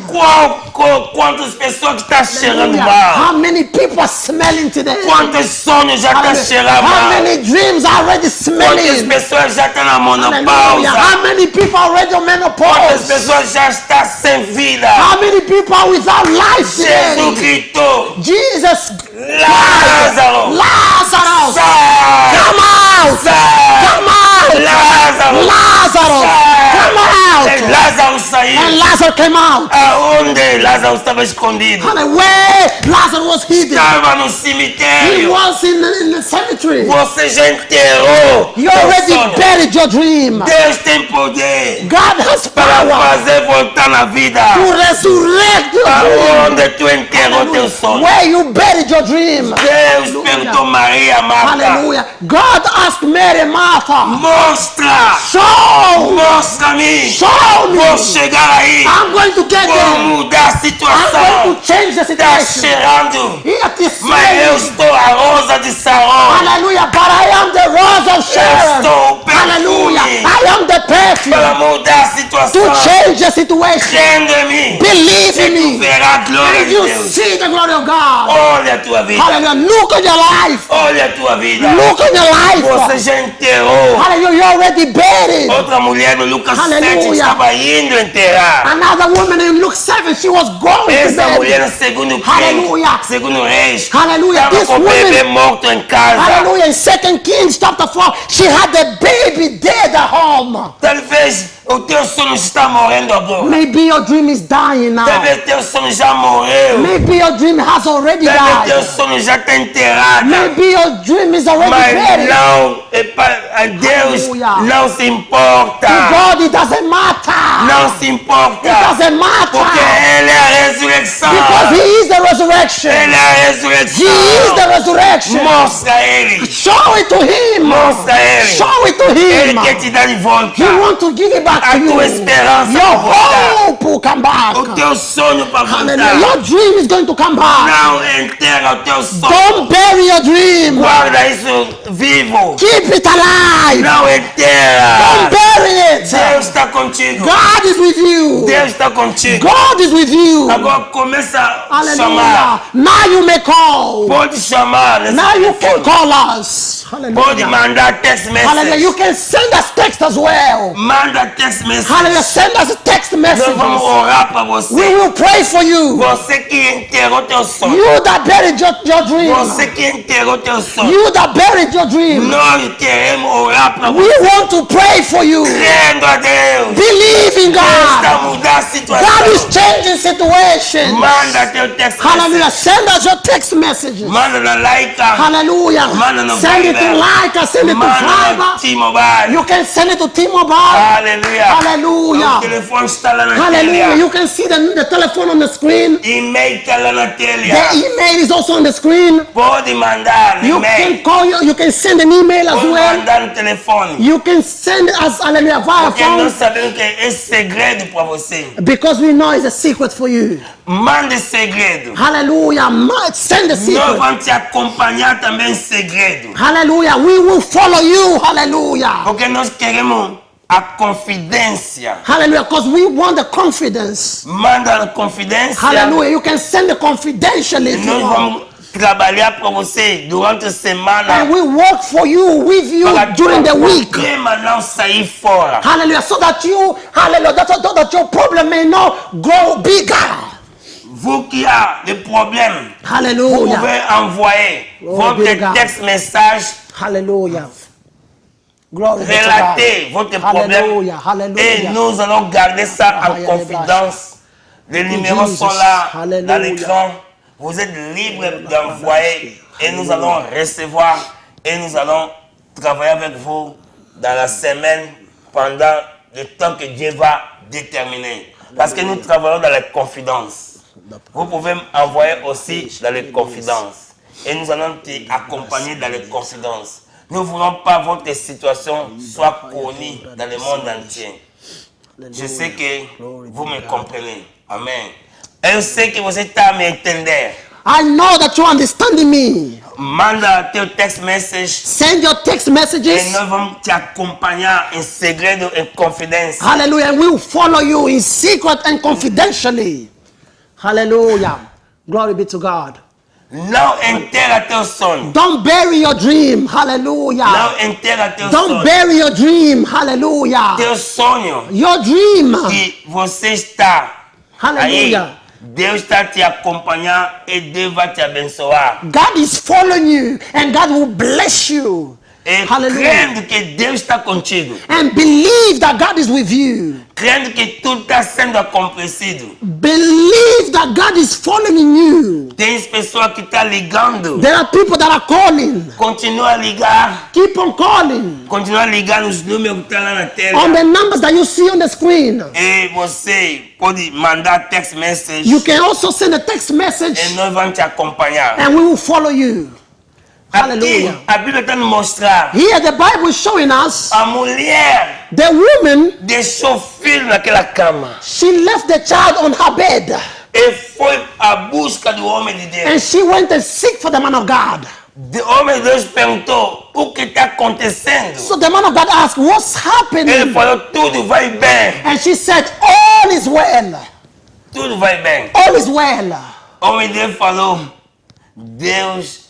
Quantas pessoas que tá cheirando Hallelujah. mal? How many people are smelling today? Quantos sonhos já tá cheirando How mal? many dreams are already Quantas smelling? pessoas já estão na Hallelujah. menopausa? How many people are already on Quantas menopause? pessoas já estão sem vida? How many people are without life Jesus today? gritou: Jesus, Lázaro, Lazarus, sai! come out! Sai! Come out! Lázaro, Lazarus, come out! Lázaro saiu. And Lazarus came out. Aonde Lázaro estava escondido? And where Lazarus was hidden, Estava no he cemitério. was in the cemetery. Você já enterrou. You teu already sonho. burired your dream. Deus tem poder God has para power fazer voltar na vida. to resurrect your dream. Aonde tu enterrou teu sonho? Where you buried your dream. Deus perguntou Maria, Marta. Hallelujah. God asked Mary and Martha, Mostra. Mostra-me. show me. Vou chegar aí. I'm going to get Vou them. mudar a I'm situação. going to change the Está situation. cheirando. It is Mas eu smelling. estou a rosa de Saron. Hallelujah. But I am the rose of Eu Sharon. estou o Hallelujah. perfume I am the para perfume mudar a to situação. change the situation. Crendo em mim. Believe E in tu me. verá a glória And de you Deus. see the glory of God. Olha a tua vida. Hallelujah. Look at your life. Olha a tua vida. Look at your Você life. já enterrou. Hallelujah. You're already buried. Outra mulher no Lucas 7 Hallelujah. estava indo enterrar. Another woman in Luke 7, she was going to Essa mulher bed. no segundo Hallelujah. segundo Reis, Hallelujah. estava This com o bebê woman, morto em casa. hallelujah, in 2 Kings chapter 4, she had the baby dead at home. Talvez o teu sonho está morrendo agora. Maybe your dream is dying now. Talvez teu sonho já morreu. Maybe your dream has already Talvez teu died. sonho já está enterrado. Maybe your dream is already Mas buried. não, a Deus Hallelujah. não se importa. To God, it doesn't matter. Não se importa. It doesn't Porque matter. Ele é a ressurreição. Because He is the resurrection. Ele é a He is the ressurreição. resurrection. Mostra Ele. Show it to Him. Mostra ele. Show it to Ele him. quer te dar de volta. He wants to give it back A to you. tua esperança Your vai voltar. hope will come back. O teu sonho para Hallelujah. voltar. Your dream is going to come back. Não enterra o teu sonho. Don't bury your dream. Guarda isso vivo. Keep it alive. Não enterra. Don't bury it. Deus está contigo. God is with you. Deus está contigo. God is with you. Agora começa a Hallelujah. chamar. Now you may call. Pode chamar nesse Now you can telefone. call us. Pode Hallelujah. mandar text Hallelujah. message. You can send us text as well. Manda text message. Hallelujah. Send us text Nós vamos messages. orar para We você. will pray for you. Você que enterrou teu sonho. You that buried your dream. Você que enterrou teu sonho. You that buried your dream. Nós queremos orar para We você. want to pray for you. Crendo a Deus. Believe in Deus está God. mudando a God is situação. changing situations. Manda teu text Hallelujah. message. Send us your text messages. Manda na Laika. Hallelujah. Manda no Send it to Viber. Leica. Send it to Manda no Fiverr. T-Mobile. You can send it to T-Mobile. Aleluia. Hallelujah. O telefone está lá na Hallelujah. telha. You can see the telephone on the screen. E-mail está lá na telha. The email is also on the screen. Pode mandar You e-mail. can call you can send an email as Pode well. mandar no telefone. You can send us hallelujah via Porque nós phone sabemos que é segredo para você. because we know it's a secret for you. Mande segredo. Hallelujah. Send the Nós secret. vamos te acompanhar também em segredo. Hallelujah. We will follow you. Hallelujah. Porque nós queremos a confidência. Hallelujah. Because we want the confidence. Manda a confidência. Hallelujah. You can send it confidentially. E if you nós want. vamos trabalhar para você durante a semana. And we work for you, with you Para during the week. problema não sair fora. Hallelujah. So that you, hallelujah, that your problem may not grow bigger. Vous qui avez des problèmes, vous Hallelujah. pouvez envoyer Glory be to votre God. texte message, Hallelujah. Glory be to relatez God. votre problème Hallelujah. Hallelujah. et nous allons garder ça en Hallelujah. confidence. Les numéros Jesus. sont là dans Hallelujah. l'écran. Vous êtes libre d'envoyer et nous allons recevoir et nous allons travailler avec vous dans la semaine pendant le temps que Dieu va déterminer. Parce que nous travaillons dans les confidences. Vous pouvez envoyer aussi dans les confidences. Et nous allons t'accompagner dans les confidences. Nous ne voulons pas que votre situation soit connue dans le monde entier. Je sais que vous me comprenez. Amen. Et je sais que vous êtes à m'entendre. I know that you're understanding me. Manda tes text message. Send your text Et messages. nous allons t'accompagner en secret et en confidence. Hallelujah. And we will follow you in secret and confidentially. Hallelujah. Glory be to God. Não enterra teu sonho. Don't bury your dream. Hallelujah. Não enterra teu Don't sonho. bury your dream. Hallelujah. Teu sonho Your dream. que você está aí, Hallelujah. Deus está te acompanhando e Deus vai te abençoar. God is following you and God will bless you. E Hallelujah. crendo que Deus está contigo. And believe that God is with you. Crendo que tudo está sendo acomplecido. Believe that God is following you. Tem pessoas que estão ligando. There are people that are calling. Continua a ligar. Keep on calling Continua a ligar nos números que estão lá na on tela. the numbers that you see on the screen. E você pode mandar text message. You can also send a text message E nós vamos te acompanhar. and we will follow you. Aqui, Hallelujah. a Bíblia está nos mostrar. Here the Bible is showing us A mulher the woman, deixou o filho naquela cama. she left the child on her bed E foi à busca do homem de Deus. and she went and seek for the man of God. O homem de Deus perguntou o que está acontecendo. So the man of God asked, what's Ele happening? falou, tudo vai bem. And she said, all is well. Tudo vai bem. All is well. O homem de Deus falou, Deus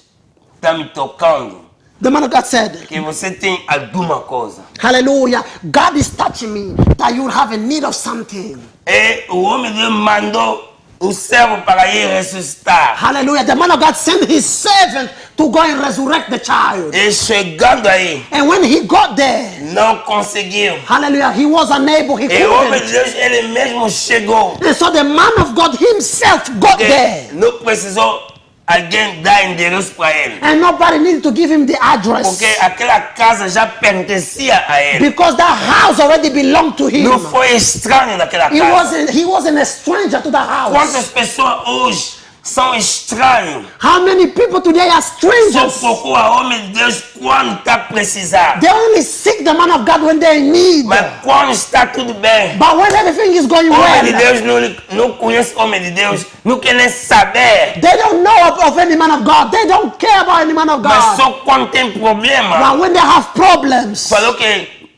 está me tocando. The man of God said, Que você tem alguma coisa. hallelujah, God is touching me that you have a need of something. E o homem de Deus mandou o servo para ir ressuscitar. Hallelujah. The man of God sent his servant to go and resurrect the child. E chegando aí, And when he got there, não conseguiu. hallelujah, he was unable, he E o homem de couldn't. Deus, ele mesmo chegou. And so the man of God himself got Porque there. não precisou alguém dar endereço para ele. And nobody needed to give him the address. Porque aquela casa já pertencia a ele. Because that house already belonged to him. Não foi estranho naquela He casa. wasn't a stranger to the house. Quantas pessoas hoje são estranhos. How many people today are Só strangers? procura homem de Deus quando está precisando. They only seek the man of God when they need. Mas quando está tudo bem, But when everything is going homem de well, Deus não conhece homem de Deus, não quer nem saber. they don't know of any man of God. They don't care about any man of Mas God. só quando tem problema, But when they have problems, falou que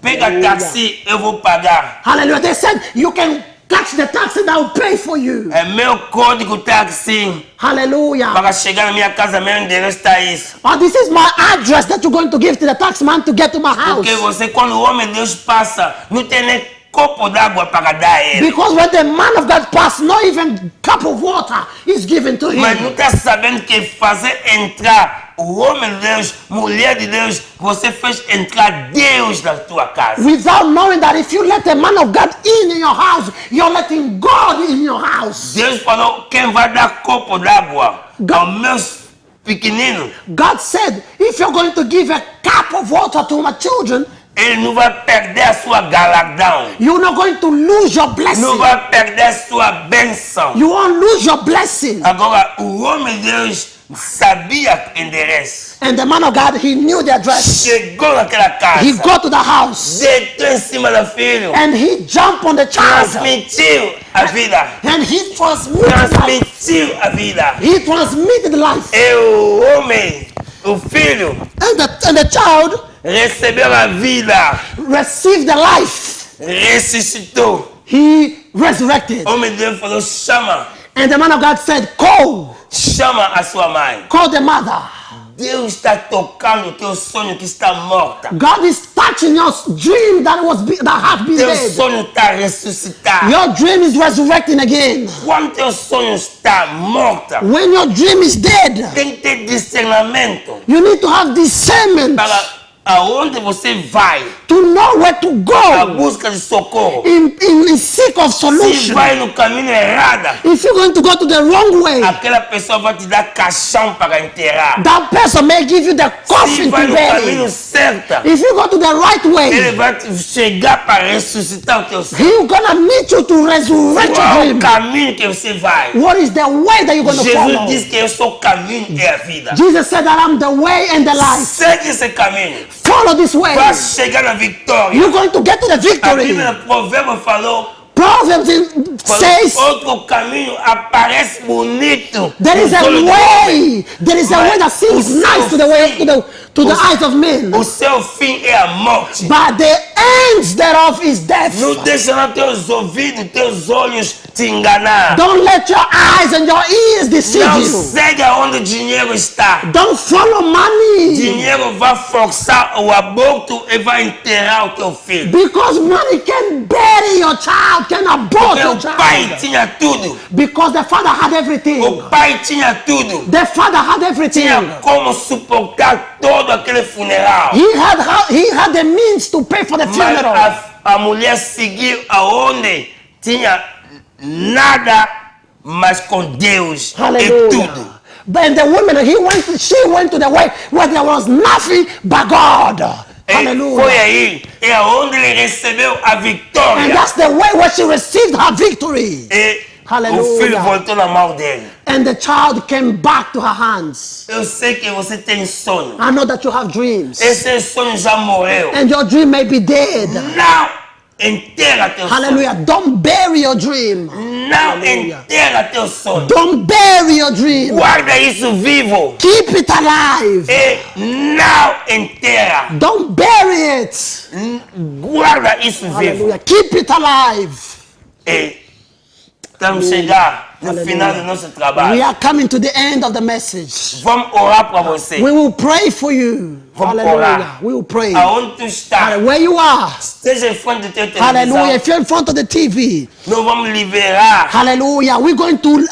pega táxi, eu vou pagar. hallelujah, they said, you can catch the taxi and I will pay for you. É meu código táxi Hallelujah. para chegar na minha casa, meu endereço está isso. Oh, this is my address that you're going to give to the tax man to get to my house. Porque você, quando o homem de Deus passa, não tem nem copo d'água para dar a ele. Because when the man of God passes, not even cup of water is given to Mas não him. está sabendo que fazer entrar o homem de Deus, mulher de Deus, você fez entrar Deus na tua casa. Without knowing that if you let the man of God in your house, you're letting God in your house. Deus falou, quem vai dar copo d'água aos meus pequeninos, God said, if you're going to give a cup of water to my children, ele não vai perder a sua galardão. you're not going to lose your Não blessing. vai perder a sua bênção. You won't lose your blessing. Agora, o homem de Deus sabia o endereço. And the man of God, he knew the address. Chegou naquela casa. He got to the house Deitou em cima do filho. and he jumped on the child Transmitiu a vida. and he transmitted life. Transmitiu a vida. He transmitted life. E o homem, o filho, And the child recebeu a vida. received the life. Ressuscitou. He resurrected. O homem de Deus falou, chama. And the man of God said, Chama a sua mãe. call the mother. Deus está tocando o teu sonho que está morta. God is touching your dream that have been Teu dead. sonho está ressuscitado. Your dream is resurrecting again. Quando teu sonho está morta, When your dream is dead, tem que ter discernimento you need to have discernment para aonde você vai to know where to à go busca de socorro. in seek of Se solution. vai no caminho errado, If you're going to go to the wrong way, aquela pessoa vai te dar caixão para enterrar. that person may give you the Se coffin vai to no caminho bury. certo, If you go to the right ele way, vai te chegar para ressuscitar o teu sonho. he's gonna meet you to resurrect your Qual é o dream. caminho que você vai? What is the way that you're going to Jesus follow? disse que eu sou o caminho e a vida. Jesus said that I'm the way and the life. Segue esse caminho. Follow this way. Vai chegar na vitória. You're going to get to the A victory. Bíblia, Provérbio falou, Proverbs says outro caminho aparece bonito. there is nos a olhos do homem. way. There is a way that seems nice to the way to the eyes of men, O seu fim é a morte. but the ends thereof is death. Não deixa lá teus ouvidos, teus olhos te enganar. Don't let your eyes and your ears deceive Não you. segue aonde o dinheiro está. Don't follow money, Dinheiro vai forçar o aborto e vai enterrar o teu filho. because money can bury your child, can abort your Meu pai child. tinha tudo. Because the father had everything. O pai tinha tudo. The father had everything. Tinha como suportar todo aquele funeral. He had the means to pay for the Mas funeral. a mulher seguiu aonde tinha nada, mas com Deus e Hallelujah. tudo. But the woman, she went to the way where there was nothing but God. E foi Hallelujah. aí, é aonde ele recebeu a And vitória. that's the way where she received her victory. E Hallelujah. o filho voltou na mão dele. And the child came back to her hands. Eu sei que você tem sonho. I know that you have dreams. Esse sonho já morreu. And your dream may be dead. Não enterra teu sonho. Hallelujah. Don't bury your dream. Não enterra teu sonho. Don't bury your dream. Guarda isso vivo. Keep it alive. E não enterra. Don't bury it. Guarda isso vivo. Hallelujah. Keep it alive. E estamos chegando no final do nosso We trabalho. are coming to the end of the message. Vamos orar para você. We will pray for you. Vamos Hallelujah. orar. We will pray. Aonde tu está, Where you are. esteja em frente do teu Hallelujah. televisão. If you're in front of the TV. Nós vamos liberar. Hallelujah. We're going to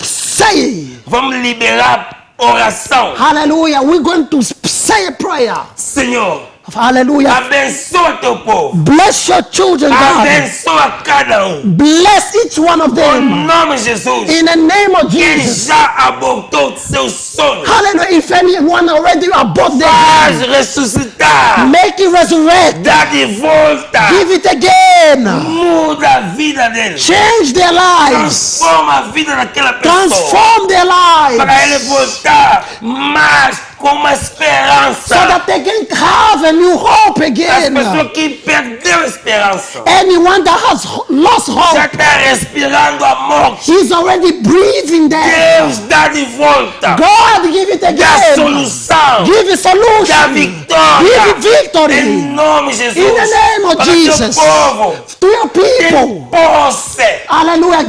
say. Vamos liberar oração. Hallelujah. We're going to say a prayer. Senhor, Hallelujah. Abençoa teu povo. Bless your children, God. Abençoa cada Bless each one of Em them. nome de Jesus. In the name of Quem Jesus. já abortou seus sonhos, Hallelujah. If anyone already above faz them, ressuscitar. make it resurrect. Dá de volta. Give it again. Muda a vida deles. Change their lives. Transforma a vida daquela pessoa. Transform their Para ele lives. voltar mais com uma esperança. So that they can have a new hope As again. pessoas que perderam a esperança Anyone that has lost já hope, está respirando a morte. he's already breathing there. Deus dá de volta. God, give it Dá again. solução. Give it Dá solution. vitória. Give it victory. Em nome de Jesus. In the name of Para Jesus. teu povo To your tem people. posse Hallelujah. da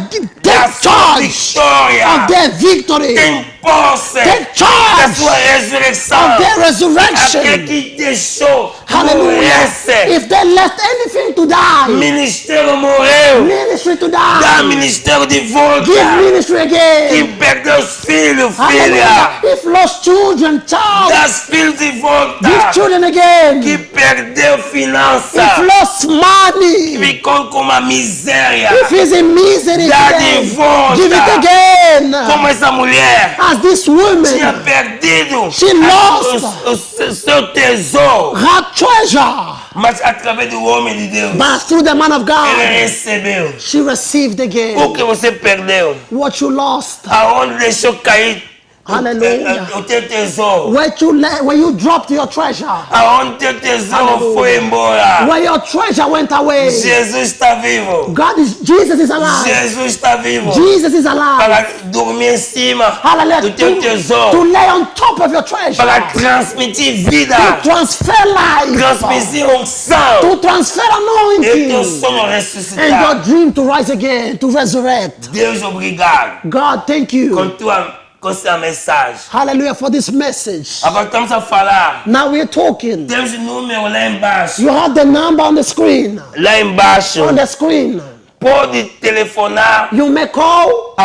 Take sua charge vitória. of their victory. Tem posse Take da charge sua resurreição. of their Aquele resurrection. que deixou Hallelujah. morrer. If they left anything to die, Ministério morreu. ministry to Dá die. ministério de volta. Give ministry again. Que perdeu os filhos, filha. Hallelujah. If lost children, child, Dá os filhos de volta. give children again. Que perdeu finança. If lost money, Ficou com uma miséria. if he's in misery, Dá de today, volta. give it again. Como essa mulher As this tinha woman, perdido She lost. o seu tesouro. her treasure, Mas através do homem de Deus, but through the man of ele God, recebeu. she received O again que você perdeu? what you lost. Aonde deixou cair Hallelujah. o teu tesouro? Where you dropped your treasure, Aonde teu tesouro Hallelujah. foi embora? where your treasure went away. Jesus está vivo. Jesus is alive. Jesus está vivo. Jesus is alive. Para dormir em cima Hallelujah. do teu To tesouro. lay on top of your treasure. Para transmitir vida. To transfer life. Transmitir unção. To transfer E teu anointing. sonho And your ressuscitar. dream to rise again, to resurrect. Deus, obrigado. God, thank you. Com essa mensagem. Hallelujah for this message. Agora estamos a falar. Now we're talking. Temos o número lá embaixo. You have the number on the screen. Lá embaixo. On the screen. Pode telefonar You may call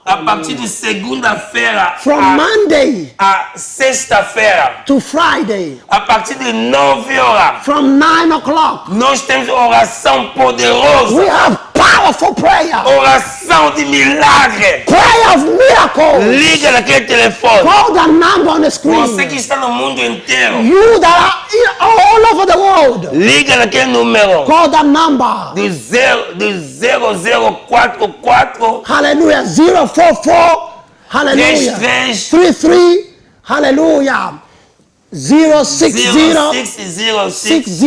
a partir de segunda-feira from Monday a sexta-feira. to Friday. A partir de 9 horas. From 9 o'clock. Nós temos oração We poderosa. have powerful prayer. Oração de milagre. Prayer of miracles. Liga naquele telefone. Call the number on the Você que screen. está no mundo inteiro. You that are all over the world. Liga naquele número. Call that number. Do 0044. Hallelujah. 044. Hallelujah. 33 33. Hallelujah. 060 0606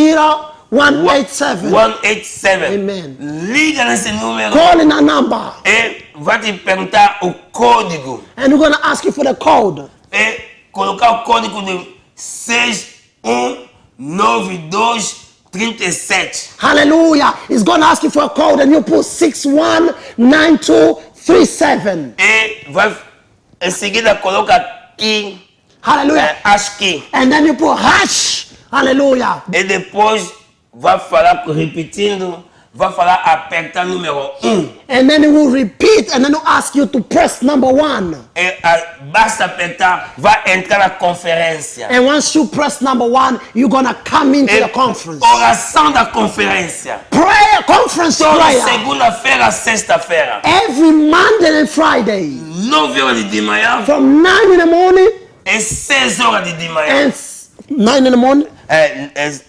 187. 187. Amen. Liga nesse número Call in that number. e vai te perguntar o código. And we're going to ask you for the code. E colocar o código de 619237. Hallelujah. It's going to ask you for a code and you put 619237. E vai em seguida coloca aqui, Hallelujah. aqui. And then you put hash. Hallelujah. E depois vai falar repetindo, vai falar apertar número 1. And then it will repeat and then it will ask you to press number 1. E basta apertar, vai entrar na conferência. And once you press number 1, you're going to come into E the conference. oração da conferência. Prayer, conference Toda prayer. segunda-feira a sexta-feira. Every Monday and Friday. 9 horas de manhã From 9 in the morning e 6 horas de manhã. and 9 in the morning,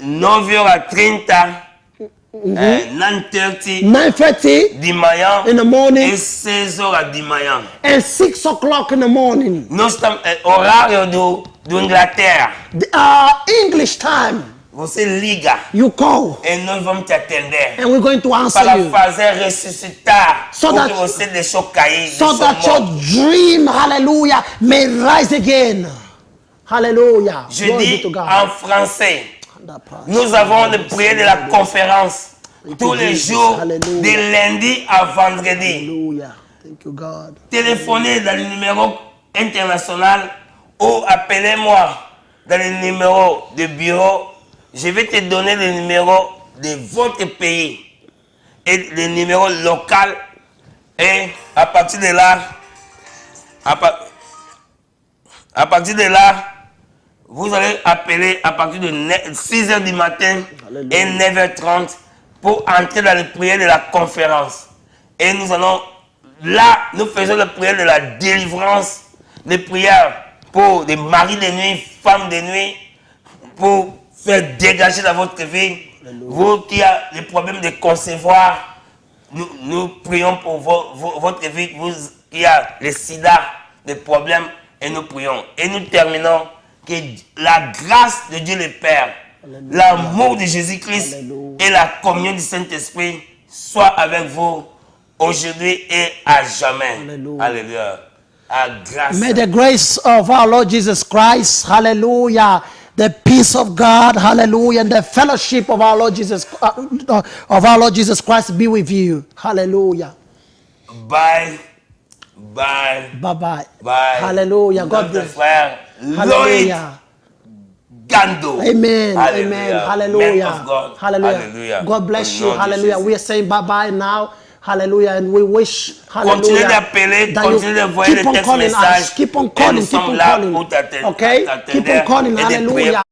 9 horas 30, 9h30 9:30 de manhã in the morning, e 6 horas de manhã. and 6 o'clock in the morning. Nós estamos horário do Inglaterra. The, English time, Você liga you call e nós vamos te atender and we're going to answer para you fazer ressuscitar So o that- que você deixou cair. so deixou that your morto. dream, hallelujah, may rise again. Hallelujah. Je Glory be dis to God. en français. Nous avons de prier de la conférence tous les jours, Hallelujah. de lundi à vendredi. Hallelujah. Thank you, God. Téléphonez dans le numéro international ou appelez-moi dans le numéro de bureau. Je vais te donner le numéro de votre pays et le numéro local. Et à partir de là, à partir de là, vous allez appeler à partir de 6h du matin et 9h30 pour entrer dans les prières de la conférence. Et nous allons, là, nous faisons les prières de la délivrance, les prières pour des maris de nuit, femmes de nuit, pour faire dégager dans votre vie. Vous qui avez des problèmes de concevoir, nous prions pour votre vie. Vous qui avez le sida, des problèmes, et nous prions. Et nous terminons que la grâce de Dieu le Père, l'amour de Jésus-Christ et la communion du Saint-Esprit soient avec vous aujourd'hui et à jamais. Alléluia. May the grace of our Lord Jesus Christ, hallelujah, the peace of God, hallelujah, and the fellowship of our Lord Jesus Christ be with you. Hallelujah. Bye. Bye. Bye-bye. Bye. Hallelujah. God bless. Hallelujah. Gando. Amen. Hallelujah. Amen. Hallelujah. Man of God. Hallelujah. Hallelujah. God bless you. Au nom de Hallelujah. Jésus. We are saying bye-bye now. Hallelujah. And we wish, Continuez hallelujah, d'appeler, that continuez you d'envoyer keep des on textes calling messages. us. Keep on Et calling. nous Keep sommes on là calling. pour t'attendre. Okay? Keep on calling. Et de prier Hallelujah.